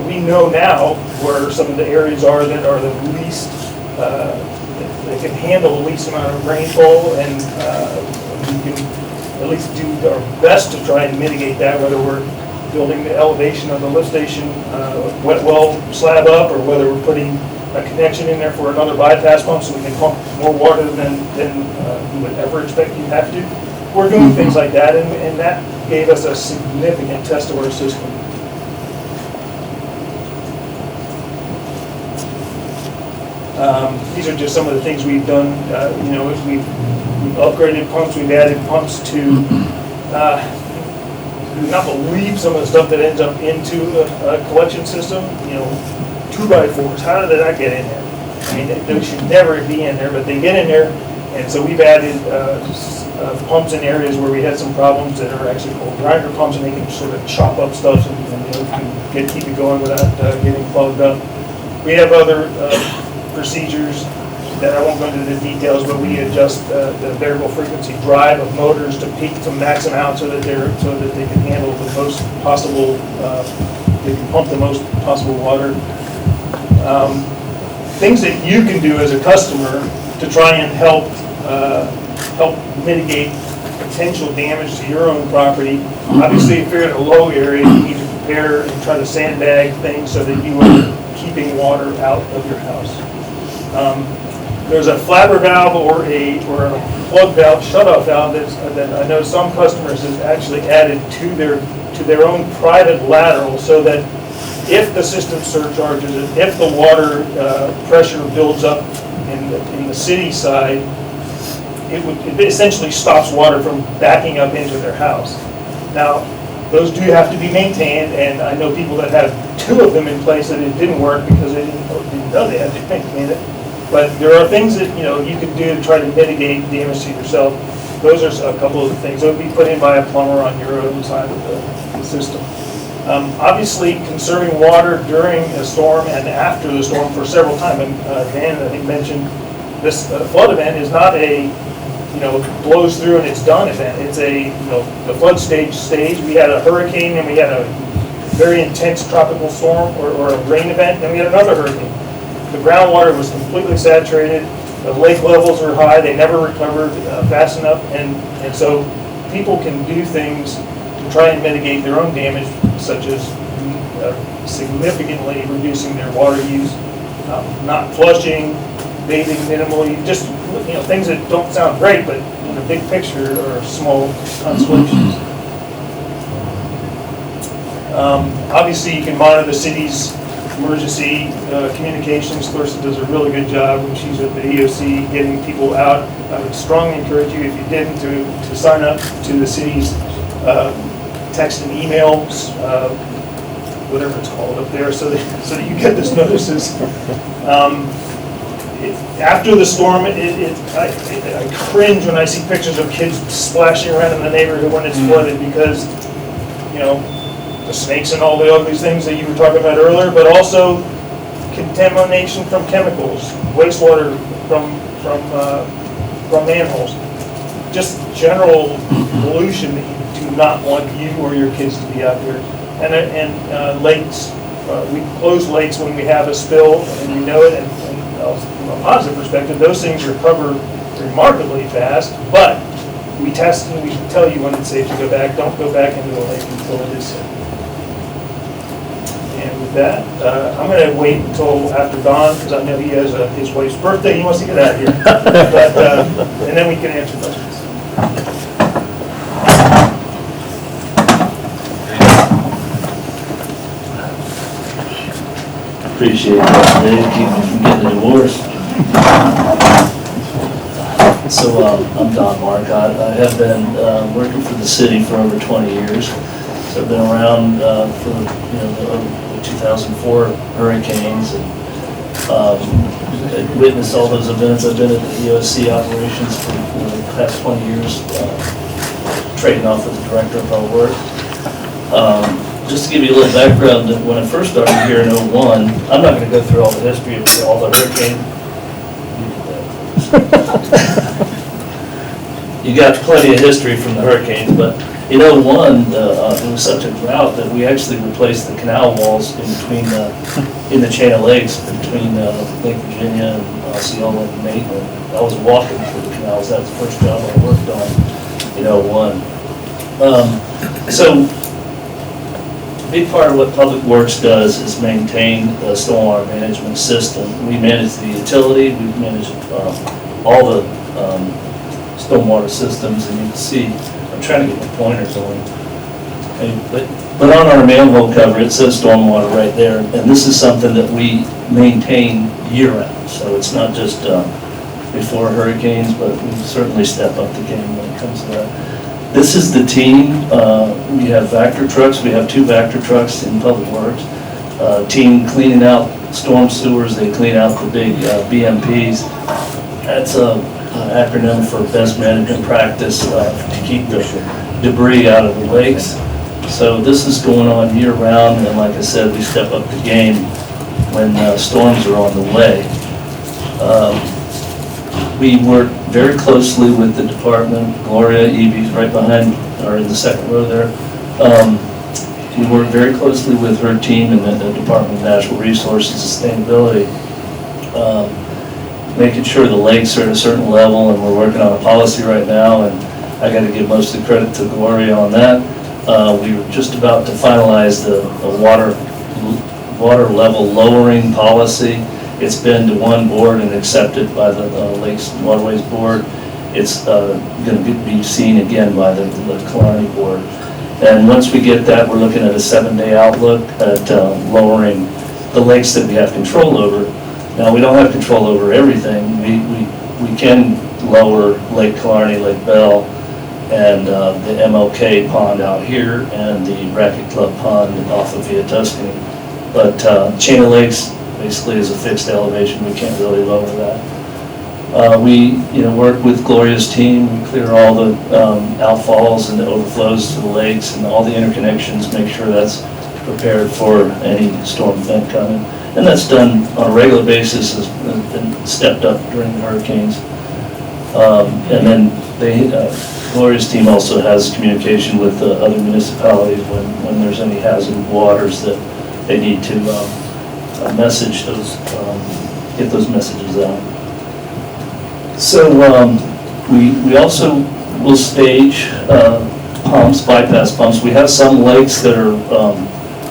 we know now where some of the areas are that are the least, that can handle the least amount of rainfall, and we can at least do our best to try and mitigate that, whether we're building the elevation of the lift station wet well slab up, or whether we're putting a connection in there for another bypass pump so we can pump more water than we would ever expect you have to. We're doing things like that, and that gave us a significant test of our system. These are just some of the things we've done. We've upgraded pumps. We've added pumps to. You would not believe some of the stuff that ends up into a collection system. 2x4s. How did that get in there? I mean, they should never be in there, but they get in there. And so we've added pumps in areas where we had some problems that are actually called grinder pumps, and they can sort of chop up stuff and keep it going without getting plugged up. We have other procedures that I won't go into the details, but we adjust the variable frequency drive of motors to peak to max them out so that they can handle the most possible, they can pump the most possible water. Things that you can do as a customer to try and help mitigate potential damage to your own property. Obviously, if you're in a low area, you need to prepare and try to sandbag things so that you are keeping water out of your house. There's a flapper valve or a plug valve, shutoff valve that I know some customers have actually added to their own private lateral, so that if the system surcharges, if the water pressure builds up in the city side, it essentially stops water from backing up into their house. Now, those do have to be maintained, and I know people that have 2 of them in place that it didn't work because they didn't know they had to maintain it. But there are things that you can do to try to mitigate damage to yourself. Those are a couple of the things that would be put in by a plumber on your own side of the system. Obviously, conserving water during a storm and after the storm for several times. And Dan, I think, mentioned this flood event is not a blows through and it's done event. It's a the flood stage. We had a hurricane and we had a very intense tropical storm or a rain event, and we had another hurricane. The groundwater was completely saturated, the lake levels were high, they never recovered fast enough, and so people can do things to try and mitigate their own damage, such as significantly reducing their water use, not flushing, bathing minimally, just things that don't sound great, but in the big picture are small consolations. Obviously, you can monitor the city's emergency communications. Clarissa does a really good job when she's at the EOC getting people out. I would strongly encourage you, if you didn't, to sign up to the city's text and emails, whatever it's called up there, so that you get those notices. After the storm, I cringe when I see pictures of kids splashing around in the neighborhood when it's flooded, because the snakes and all the ugly things that you were talking about earlier, but also contamination from chemicals, wastewater from manholes, just general pollution that you do not want you or your kids to be out there. And lakes, we close lakes when we have a spill and we know it, and from a positive perspective, those things recover remarkably fast, but we test and we tell you when it's safe to go back. Don't go back into the lake until it is safe. And with that, I'm going to wait until after Don, because I know he has his wife's birthday. He wants to get out of here. And then we can answer questions. Appreciate that, Dave, keep me from getting a divorce. So I'm Don Marcotte. I have been working for the city for over 20 years. So I've been around for the 2004 hurricanes and witnessed all those events. I've been at the EOC operations for the past 20 years, trading off with the director of public works. Just to give you a little background, when I first started here in 2001, I'm not going to go through all the history of all the hurricanes. You got plenty of history from the hurricanes, but in 2001, there was such a drought that we actually replaced the canal walls in between in the chain of lakes between Lake Virginia and Osceola and Maitland. I was walking through the canals. That was the first job I worked on in 2001. So a big part of what Public Works does is maintain the stormwater management system. We manage the utility, we manage all the stormwater systems, and you can see, I'm trying to get the pointer going. But on our manhole cover, it says stormwater right there, and this is something that we maintain year-round. So it's not just before hurricanes, but we certainly step up the game when it comes to that. This is the team. We have Vector trucks. We have 2 Vector trucks in Public Works. Team cleaning out storm sewers. They clean out the big BMPs. That's an acronym for best management practice to keep the debris out of the lakes. So this is going on year round, and like I said, we step up the game when storms are on the way. We work very closely with the department. Gloria, Edyth, right behind, or in the second row there. We work very closely with her team and the Department of Natural Resources and Sustainability, making sure the lakes are at a certain level, and we're working on a policy right now, and I got to give most of the credit to Gloria on that. We were just about to finalize the water level lowering policy. It's been to one board and accepted by the Lakes and Waterways Board. It's going to be seen again by the Killarney Board. And once we get that, we're looking at a 7-day outlook at lowering the lakes that we have control over. Now, we don't have control over everything. We can lower Lake Killarney, Lake Bell, and the MLK pond out here, and the Racket Club pond off of Via Tuscany. But Chain of Lakes basically is a fixed elevation. We can't really lower that. We work with Gloria's team. We clear all the outfalls and the overflows to the lakes and all the interconnections, make sure that's prepared for any storm event coming. And that's done on a regular basis, has been stepped up during the hurricanes. And then Gloria's team also has communication with other municipalities when there's any hazard waters that they need to message those, get those messages out. So we also will stage pumps, bypass pumps. We have some lakes that are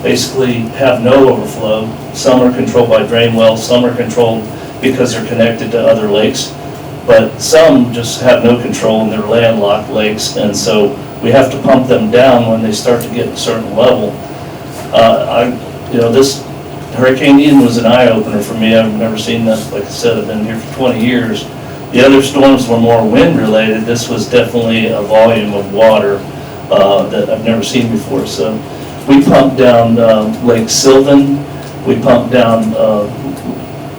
basically have no overflow. Some are controlled by drain wells, some are controlled because they're connected to other lakes. But some just have no control and they're landlocked lakes, and so we have to pump them down when they start to get a certain level. This Hurricane Ian was an eye-opener for me. I've never seen that. Like I said, I've been here for 20 years. The other storms were more wind-related. This was definitely a volume of water that I've never seen before. So we pumped down Lake Sylvan. We pumped down,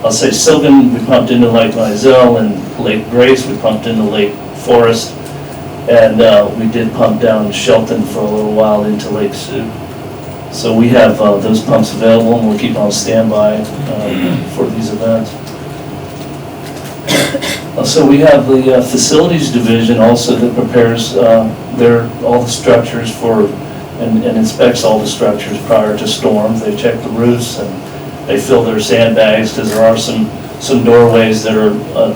I'll say Sylvan, we pumped into Lake Mizell, and Lake Grace, we pumped into Lake Forest. And we did pump down Shelton for a little while into Lake Sioux. So we have those pumps available, and we'll keep on standby for these events. So we have the facilities division also that prepares all the structures for and inspects all the structures prior to storms. They check the roofs and they fill their sandbags because there are some doorways that are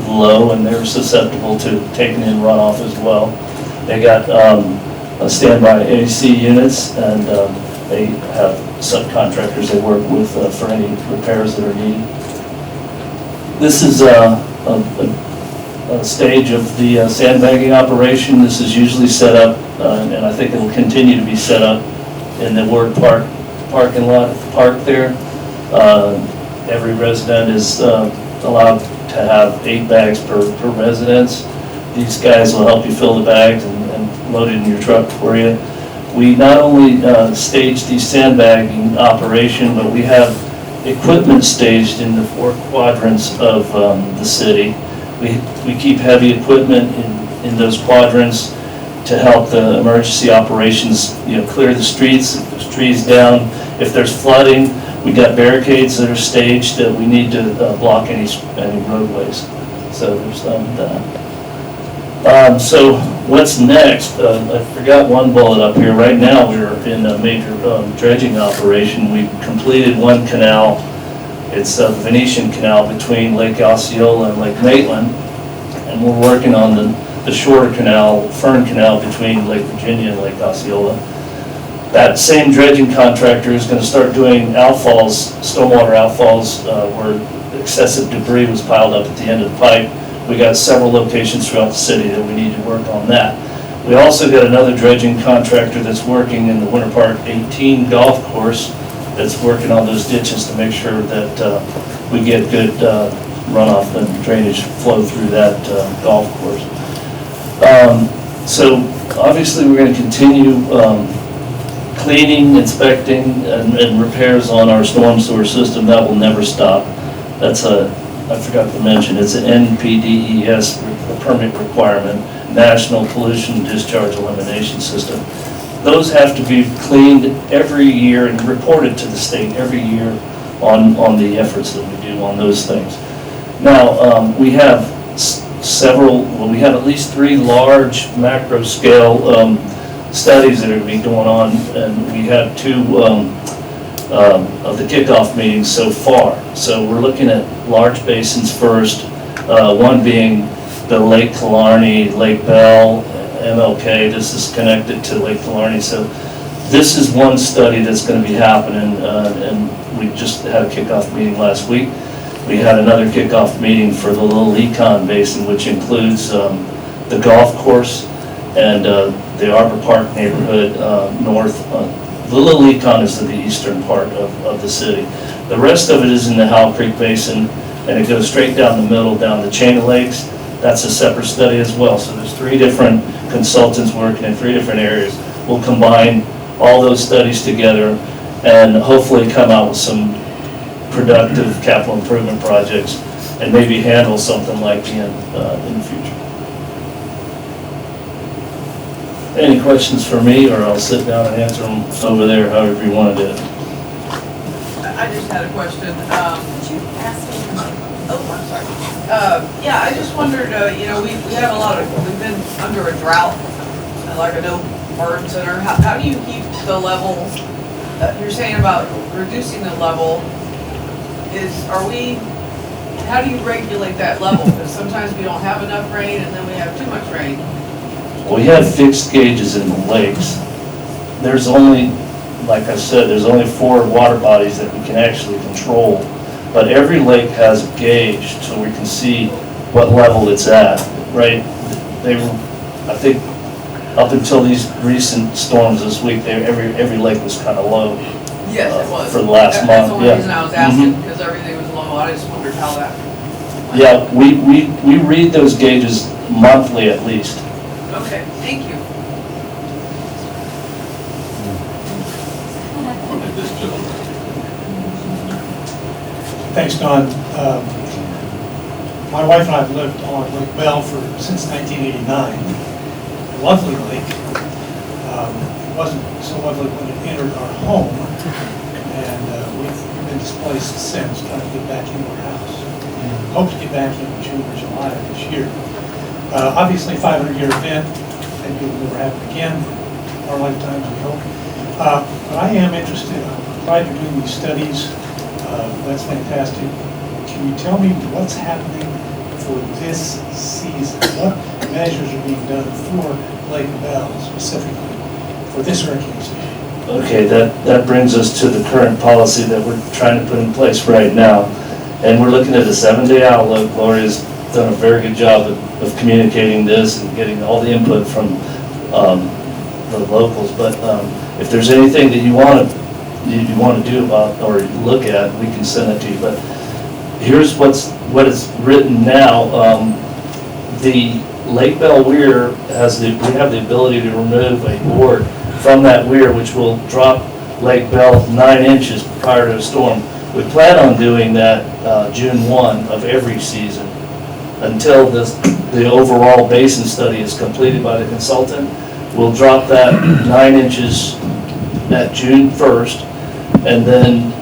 low and they're susceptible to taking in runoff as well. They got standby AC units, and they have subcontractors they work with for any repairs that are needed. This is a stage of the sandbagging operation. This is usually set up, and I think it will continue to be set up in the Ward Park parking lot at the park there. Every resident is allowed to have 8 bags per residence. These guys will help you fill the bags and load it in your truck for you. We not only stage the sandbagging operation, but we have equipment staged in the 4 quadrants of the city. We keep heavy equipment in those quadrants to help the emergency operations, clear the streets, if there's trees down, if there's flooding. We got barricades that are staged that we need to block any roadways. So there's that. So what's next? I forgot one bullet up here. Right now we're in a major dredging operation. We completed one canal. It's the Venetian Canal between Lake Osceola and Lake Maitland. And we're working on the shorter canal, Fern Canal, between Lake Virginia and Lake Osceola. That same dredging contractor is going to start doing outfalls, stormwater outfalls, where excessive debris was piled up at the end of the pipe. We got several locations throughout the city that we need to work on that. We also got another dredging contractor that's working in the Winter Park 18 golf course that's working on those ditches to make sure that we get good runoff and drainage flow through that golf course. So obviously we're going to continue cleaning, inspecting, and repairs on our storm sewer system. That will never stop. That's I forgot to mention, it's an NPDES permit requirement, National Pollution Discharge Elimination System. Those have to be cleaned every year and reported to the state every year on the efforts that we do on those things. Now, we have we have at least 3 large macro scale studies that are going to be going on, and we have 2 of the kickoff meetings so far. So we're looking at large basins first, one being the Lake Killarney, Lake Bell, MLK, this is connected to Lake Killarney, so this is one study that's gonna be happening, and we just had a kickoff meeting last week. We had another kickoff meeting for the Little Econ Basin, which includes the golf course and the Arbor Park neighborhood north. The Little Econ is to the eastern part of the city. The rest of it is in the Howell Creek Basin, and it goes straight down the middle, down the chain of lakes. That's a separate study as well. So there's 3 different consultants working in 3 different areas. We'll combine all those studies together and hopefully come out with some productive capital improvement projects and maybe handle something like in the future. Any questions for me, or I'll sit down and answer them over there, however you want to do it. I just had a question. Could you ask me? Oh, I'm sorry. Yeah, I just wondered, you know, we have we've been under a drought, like a no burn center. How do you keep the level, you're saying about reducing the level, how do you regulate that level? Because sometimes we don't have enough rain and then we have too much rain. We have fixed gauges in the lakes. There's only, like I said, there's only 4 water bodies that we can actually control. But every lake has a gauge, so we can see what level it's at, right? They were, I think, up until these recent storms this week, every lake was kind of low. Yes, it was. For the last That's month, the only yeah. reason I was asking, because everything was low. I just wondered how that. Yeah, we read those gauges monthly at least. Okay, thank you. Thanks, Don. My wife and I have lived on Lake Bell since 1989. A lovely lake. It wasn't so lovely when it entered our home, and we've been displaced since, trying to get back into our house. Hope to get back in June or July of this year. Obviously, 500-year event, maybe it will never happen again in our lifetimes, we hope. But I am interested, I'm glad you're doing these studies. That's fantastic. Can you tell me what's happening for this season? What measures are being done for Lake Bell specifically for this hurricane season? Okay, that brings us to the current policy that we're trying to put in place right now. And we're looking at a 7-day outlook. Gloria's done a very good job of communicating this and getting all the input from the locals. But if there's anything that you want to do about or look at, we can send it to you. But here's what is written now. The Lake Bell weir we have the ability to remove a board from that weir, which will drop Lake Bell 9 inches prior to a storm. We plan on doing that June 1 of every season until the overall basin study is completed by the consultant. We'll drop that 9 inches at June 1st, and then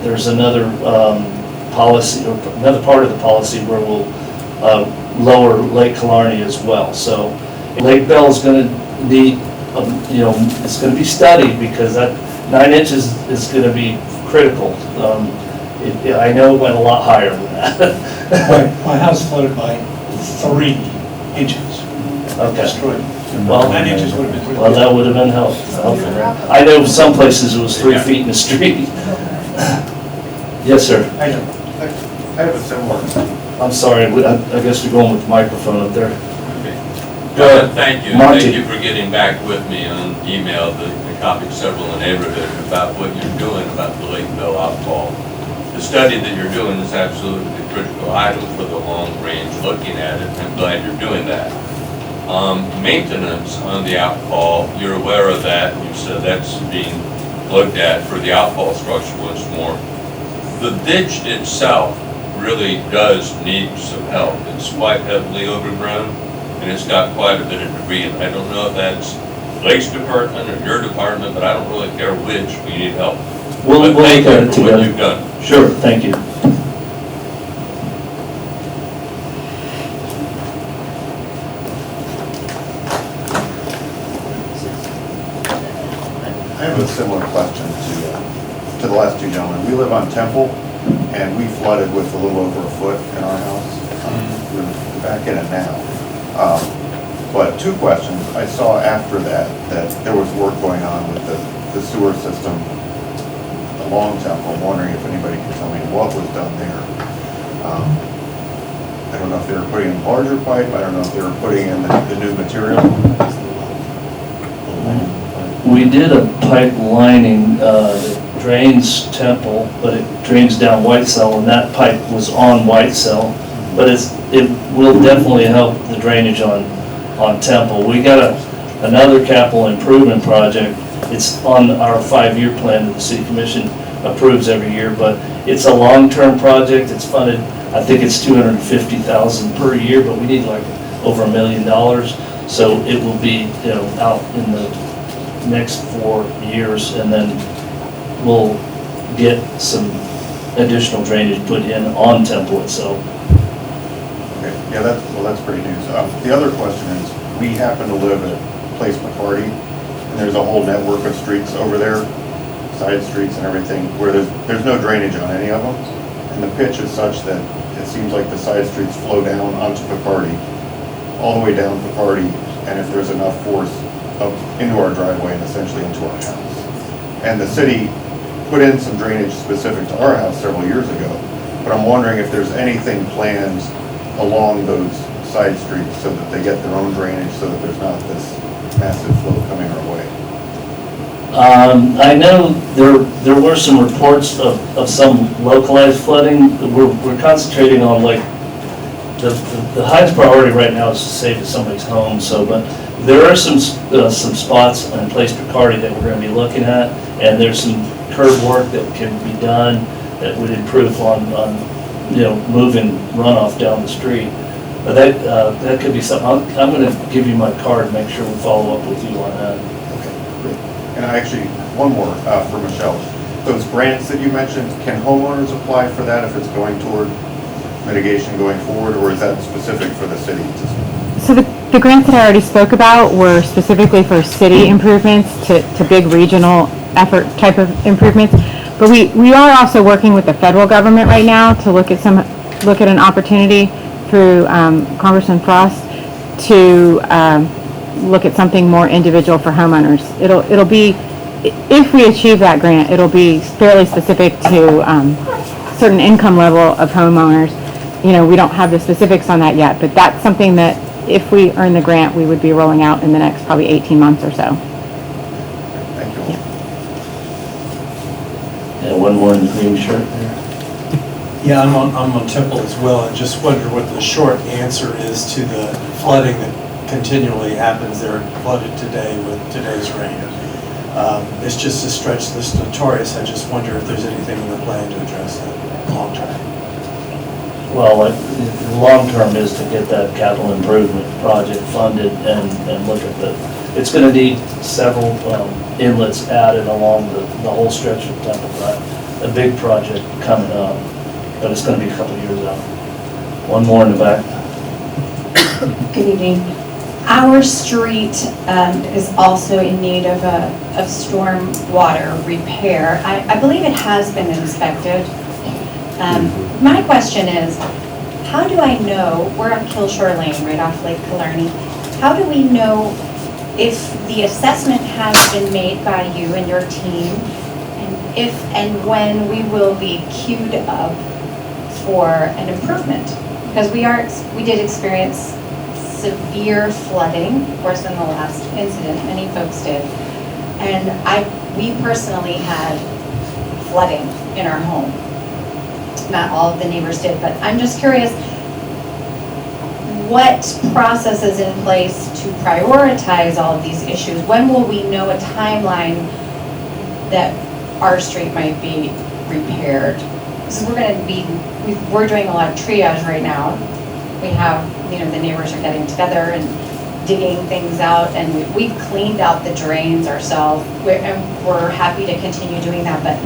there's another policy, or another part of the policy where we'll lower Lake Killarney as well. So Lake Bell is going to need, it's going to be studied because that 9 inches is going to be critical. I know it went a lot higher than that. My house flooded by 3 inches. Okay. Destroyed. Well, 9 inches would have been really well, that would have been helpful. I know some places it was 3 feet in the street. Yes, sir. I know. I have a similar. I'm sorry, I guess we're going with the microphone up there. Good, thank you. Monty. Thank you for getting back with me on email, the copy several in the neighborhood about what you're doing about the Lake Bell outfall. The study that you're doing is absolutely the critical item for the long range looking at it. I'm glad you're doing that. Maintenance on the outfall, you're aware of that, and you said that's being looked at for the outfall structure once more. The ditch itself really does need some help. It's quite heavily overgrown, and it's got quite a bit of debris. And I don't know if that's Lakes Department or your department, but I don't really care which. We need help. We'll look at it Thank you for what together. you've done. Sure, thank you. I have a similar question to the last two gentlemen. We live on Temple, and we flooded with a little over a foot in our house. We're back in it now. But two questions. I saw after that there was work going on with the sewer system along Temple. I'm wondering if anybody can tell me what was done there. I don't know if they were putting in larger pipe. I don't know if they were putting in the new material. We did a pipe lining that drains Temple, but it drains down White Cell, and that pipe was on White Cell. But it will definitely help the drainage on Temple. We got another capital improvement project. It's on our 5-year plan that the city commission approves every year, but it's a long-term project. It's funded, I think it's $250,000 per year, but we need like over $1 million. So it will be, out in the next 4 years, and then we'll get some additional drainage put in on Temple itself. Okay, yeah, that's pretty news. The other question is, we happen to live at Place McCarty, and there's a whole network of streets over there, side streets and everything, where there's no drainage on any of them, and the pitch is such that it seems like the side streets flow down onto Picardy, all the way down Picardy, and if there's enough force, up into our driveway and essentially into our house. And the city put in some drainage specific to our house several years ago, but I'm wondering if there's anything planned along those side streets so that they get their own drainage, so that there's not this massive flow coming our way. I know there were some reports of some localized flooding. We're concentrating on like the highest priority right now is to save somebody's home. So, but there are some spots in Place Picardy that we're going to be looking at, and there's some curb work that can be done that would improve on moving runoff down the street. But that could be something. I'm going to give you my card. Make sure we follow up with you on that. Okay, great. And I actually, one more for Michelle. Those grants that you mentioned, can homeowners apply for that if it's going toward mitigation going forward, or is that specific for the city? So the grants that I already spoke about were specifically for city improvements to big regional effort type of improvements. But we are also working with the federal government right now to look at an opportunity through Congressman Frost to look at something more individual for homeowners. It'll be, if we achieve that grant, it'll be fairly specific to certain income level of homeowners. We don't have the specifics on that yet, but that's something that if we earn the grant, we would be rolling out in the next probably 18 months or so. Thank you. Yeah, one more in the green shirt there. Yeah, I'm on Temple as well, and just wonder what the short answer is to the flooding that continually happens there, flooded today with today's rain. It's just a stretch that's notorious. I just wonder if there's anything in the plan to address that long term. Well, the long term is to get that capital improvement project funded and look at it's going to need several inlets added along the whole stretch of Temple Drive. A big project coming up, but it's going to be a couple of years out. One more in the back. Good evening. Our street is also in need of storm water repair. I believe it has been inspected. My question is, how do I know, we're on Killshore Lane, right off Lake Killarney, how do we know if the assessment has been made by you and your team, and if and when we will be queued up for an improvement? Because we did experience severe flooding, of course, in the last incident, many folks did, and we personally had flooding in our home. Not all of the neighbors did, but I'm just curious, what process is in place to prioritize all of these issues? When will we know a timeline that our street might be repaired? Because we're doing a lot of triage right now. We have, the neighbors are getting together and digging things out, and we've cleaned out the drains ourselves, and we're happy to continue doing that, but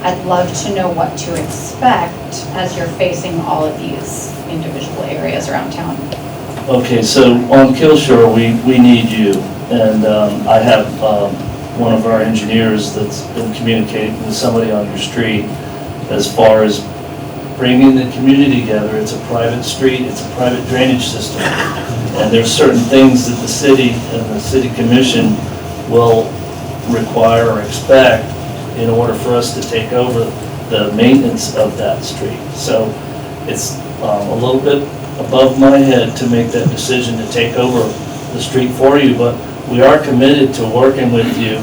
I'd love to know what to expect as you're facing all of these individual areas around town. Okay, so on Killshore, we need you, and I have one of our engineers that's been communicating with somebody on your street as far as bringing the community together. It's a private street, it's a private drainage system. And there's certain things that the city and the city commission will require or expect in order for us to take over the maintenance of that street. So it's a little bit above my head to make that decision to take over the street for you, but we are committed to working with you,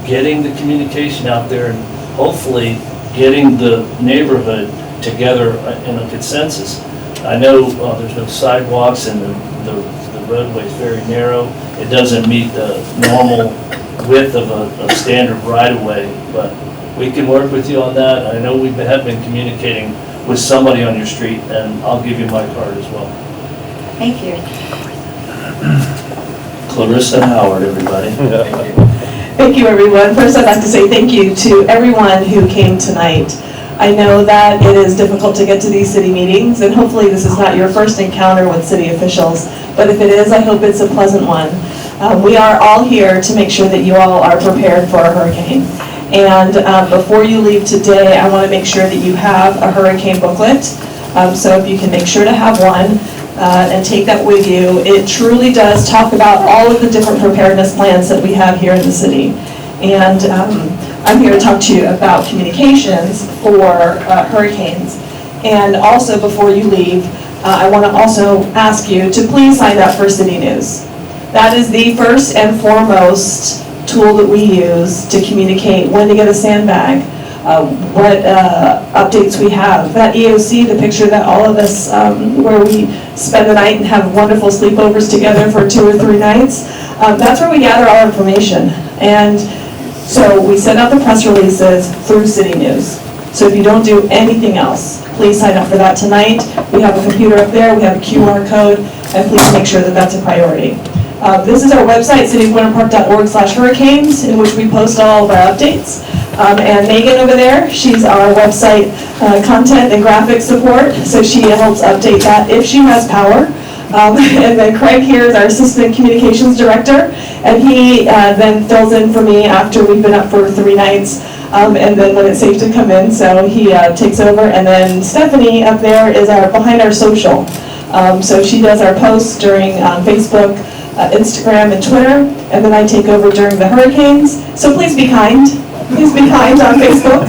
getting the communication out there, and hopefully getting the neighborhood together in a consensus. I know there's no sidewalks and the roadway is very narrow. It doesn't meet the normal width of a standard right-of-way, but we can work with you on that. I know we have been communicating with somebody on your street, and I'll give you my card as well. Thank you. Clarissa Howard, everybody. Thank you, everyone. First, I'd like to say thank you to everyone who came tonight. I know that it is difficult to get to these city meetings, and hopefully this is not your first encounter with city officials, but if it is, I hope it's a pleasant one. We are all here to make sure that you all are prepared for a hurricane. And before you leave today, I want to make sure that you have a hurricane booklet. So if you can make sure to have one and take that with you. It truly does talk about all of the different preparedness plans that we have here in the city. And I'm here to talk to you about communications for hurricanes. And also, before you leave, I want to also ask you to please sign up for City News. That is the first and foremost tool that we use to communicate when to get a sandbag, what updates we have. That EOC, the picture that all of us, where we spend the night and have wonderful sleepovers together for 2 or 3 nights, that's where we gather all information. And so we send out the press releases through City News. So if you don't do anything else, please sign up for that tonight. We have a computer up there, we have a QR code, and please make sure that that's a priority. This is our website, citywinterpark.org/hurricanes, in which we post all of our updates. And Megan over there, she's our website content and graphics support, so she helps update that if she has power. And then Craig here is our assistant communications director, and he then fills in for me after we've been up for 3 nights, and then when it's safe to come in, so he takes over. And then Stephanie up there is our behind our social. So she does our posts during Facebook, Instagram, and Twitter, and then I take over during the hurricanes. So please be kind. Please be kind on Facebook.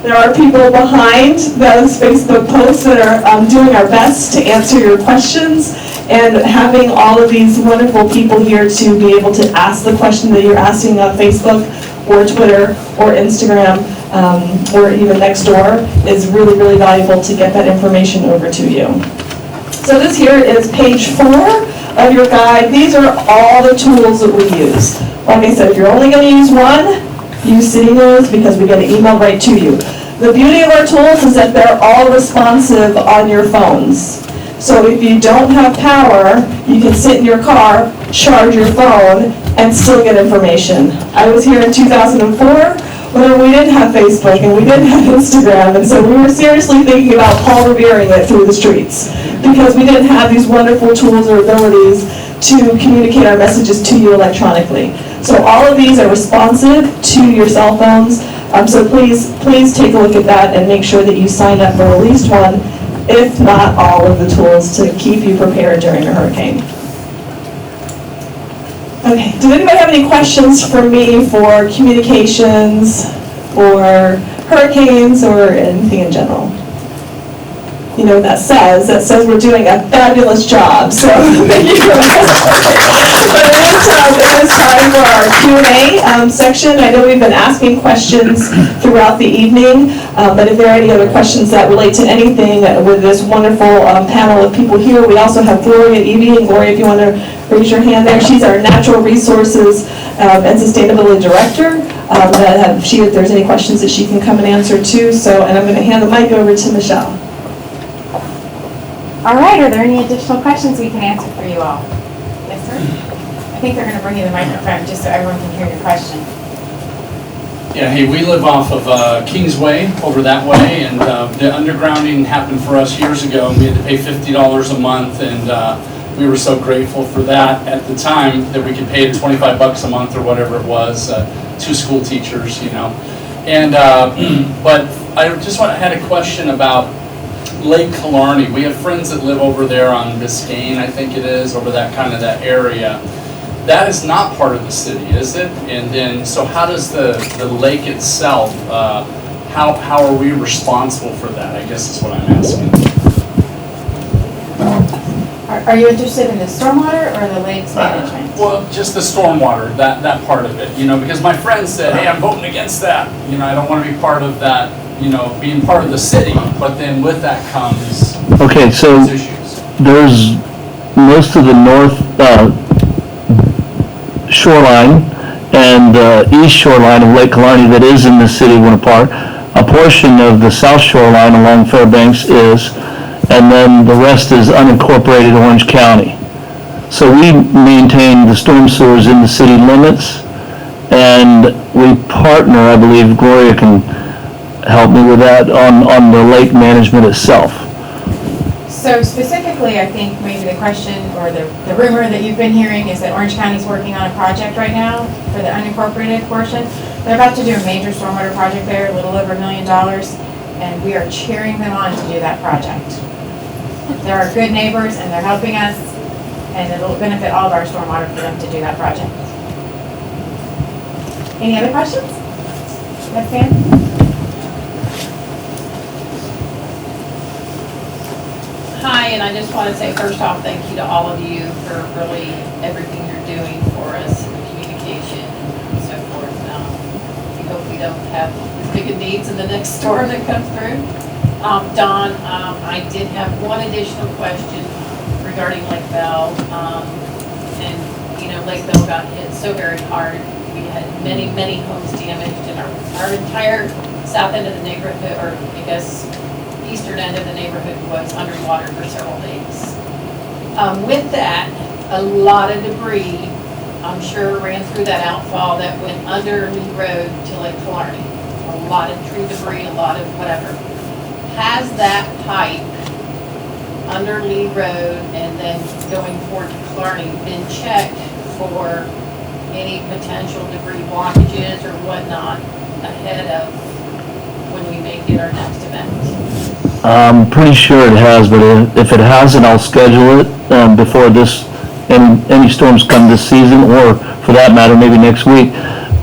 There are people behind those Facebook posts that are doing our best to answer your questions, and having all of these wonderful people here to be able to ask the question that you're asking on Facebook or Twitter or Instagram or even next door is really, really valuable to get that information over to you. So this here is page 4 of your guide. These are all the tools that we use. Like I said, if you're only going to use one, use City News because we get an email right to you. The beauty of our tools is that they're all responsive on your phones. So if you don't have power, you can sit in your car, charge your phone, and still get information. I was here in 2004 when we didn't have Facebook and we didn't have Instagram, and so we were seriously thinking about Paul Revering it through the streets because we didn't have these wonderful tools or abilities to communicate our messages to you electronically. So all of these are responsive to your cell phones. So please take a look at that and make sure that you sign up for at least one, if not all of the tools to keep you prepared during a hurricane. Okay, does anybody have any questions for me for communications or hurricanes or anything in general? You know what that says? That says we're doing a fabulous job, so thank you for that. But it is time for our Q&A section. I know we've been asking questions throughout the evening, but if there are any other questions that relate to anything with this wonderful panel of people here, we also have Gloria Evie. And Gloria, if you want to raise your hand there, she's our Natural Resources and Sustainability Director. If there's any questions that she can come and answer too. So, and I'm going to hand the mic over to Michelle. All right, are there any additional questions we can answer for you all? Yes, sir? I think they're going to bring you the microphone just so everyone can hear your question. Yeah, hey, we live off of Kingsway over that way, and the undergrounding happened for us years ago, and we had to pay $50 a month, and we were so grateful for that at the time that we could pay $25 a month or whatever it was, 2 school teachers, you know. And but I just had a question about Lake Killarney. We have friends that live over there on Biscayne, I think it is, over that kind of that area. That is not part of the city, is it? And then, so how does the lake itself, how are we responsible for that, I guess is what I'm asking. Are you interested in the stormwater or the lakes management? Well, just the stormwater, that part of it, you know, because my friend said, hey, I'm voting against that. You know, I don't want to be part of that, you know, being part of the city, but then with that comes Okay, so those issues. there's most of the north shoreline and east shoreline of Lake Killarney that is in the city of Winter Park. A portion of the south shoreline along Fairbanks is, and then the rest is unincorporated Orange County. So we maintain the storm sewers in the city limits, and we partner, I believe Gloria can help me with that, on the lake management itself. So specifically, I think maybe the question or the rumor that you've been hearing is that Orange County's working on a project right now for the unincorporated portion. They're about to do a major stormwater project there, a little over $1 million, and we are cheering them on to do that project. They're our good neighbors and they're helping us, and it'll benefit all of our stormwater for them to do that project. Any other questions? Yes, ma'am? Hi, and I just want to say first off, thank you to all of you for really everything you're doing for us, and the communication and so forth. We hope we don't have as big of needs in the next storm that comes through. Don, I did have one additional question regarding Lake Bell. And, you know, Lake Bell got hit so very hard. We had many, many homes damaged, and our entire south end of the neighborhood, or I guess eastern end of the neighborhood, was underwater for several days. With that, a lot of debris, I'm sure, ran through that outfall that went under Lee Road to Lake Killarney. A lot of tree debris, a lot of whatever. Has that pipe under Lee Road and then going forward to Killarney been checked for any potential debris blockages or whatnot ahead of when we may get our next event? I'm pretty sure it has, but if it hasn't, I'll schedule it before any storms come this season, or for that matter, maybe next week.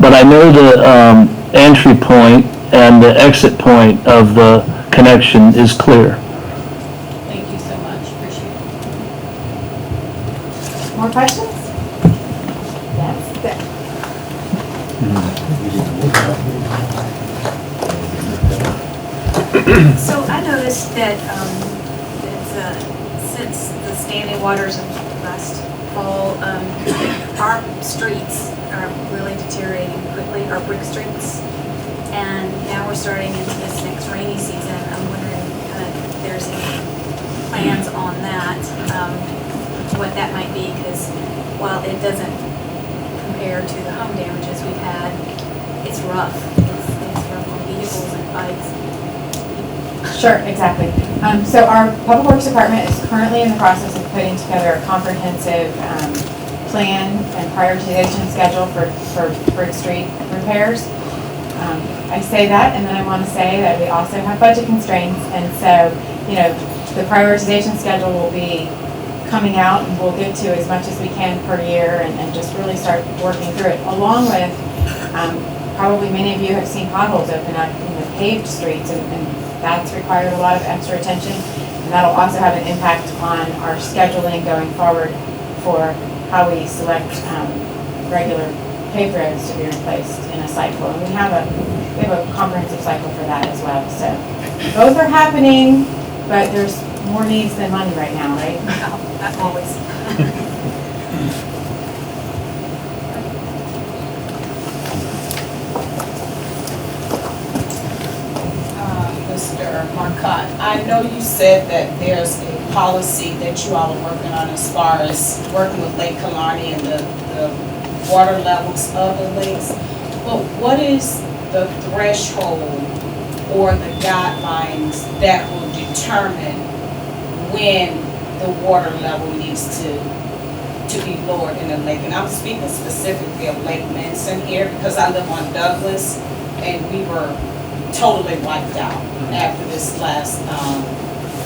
But I know the entry point and the exit point of the connection is clear. Thank you so much, appreciate it. More questions? Yes, So I noticed that, since the standing waters of last fall, our streets are really deteriorating quickly, our brick streets. And now we're starting into this next rainy season. I'm wondering if there's any plans on that, what that might be, because while it doesn't compare to the home damages we've had, it's rough. It's rough on vehicles and bikes. Sure, exactly. So our Public Works Department is currently in the process of putting together a comprehensive plan and prioritization schedule for brick street repairs. I say that, and then I want to say that we also have budget constraints, and so, you know, the prioritization schedule will be coming out, and we'll get to as much as we can per year, and just really start working through it, along with, probably many of you have seen potholes open up in the paved streets, and that's required a lot of extra attention, and that'll also have an impact on our scheduling going forward for how we select regular paved roads to be replaced in a cycle. And we have a comprehensive cycle for that as well. So both are happening, but there's more needs than money right now, right? Not always. Mr. Marcotte, I know you said that there's a policy that you all are working on as far as working with Lake Killarney and the water levels of the lakes, but what is the threshold or the guidelines that will determine when the water level needs to be lowered in the lake? And I'm speaking specifically of Lake Manson here because I live on Douglas, and we were totally wiped out after this last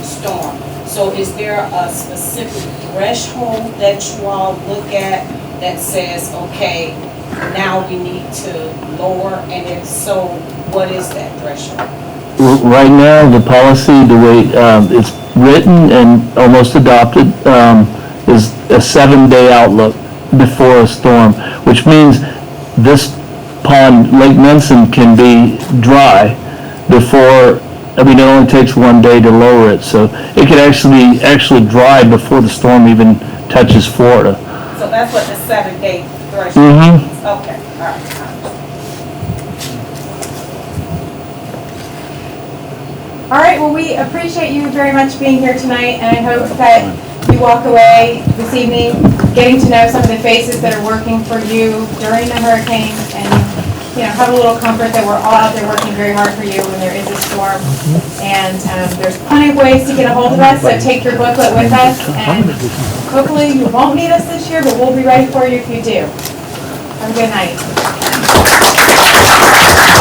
storm. So is there a specific threshold that you all look at that says, okay, now we need to lower, and if so, what is that threshold? Right now, the policy, the way it's written and almost adopted, is a 7-day outlook before a storm, which means this pond, Lake Munson, can be dry before, I mean, it only takes 1 day to lower it, so it could actually dry before the storm even touches Florida. So that's what the 7-day threshold Mhm. is? Okay, all right. All right, well, we appreciate you very much being here tonight, and I hope that you walk away this evening getting to know some of the faces that are working for you during the hurricane, and, you know, have a little comfort that we're all out there working very hard for you when there is a storm. And there's plenty of ways to get a hold of us, so take your booklet with us, and hopefully you won't need us this year, but we'll be ready for you if you do. Have a good night.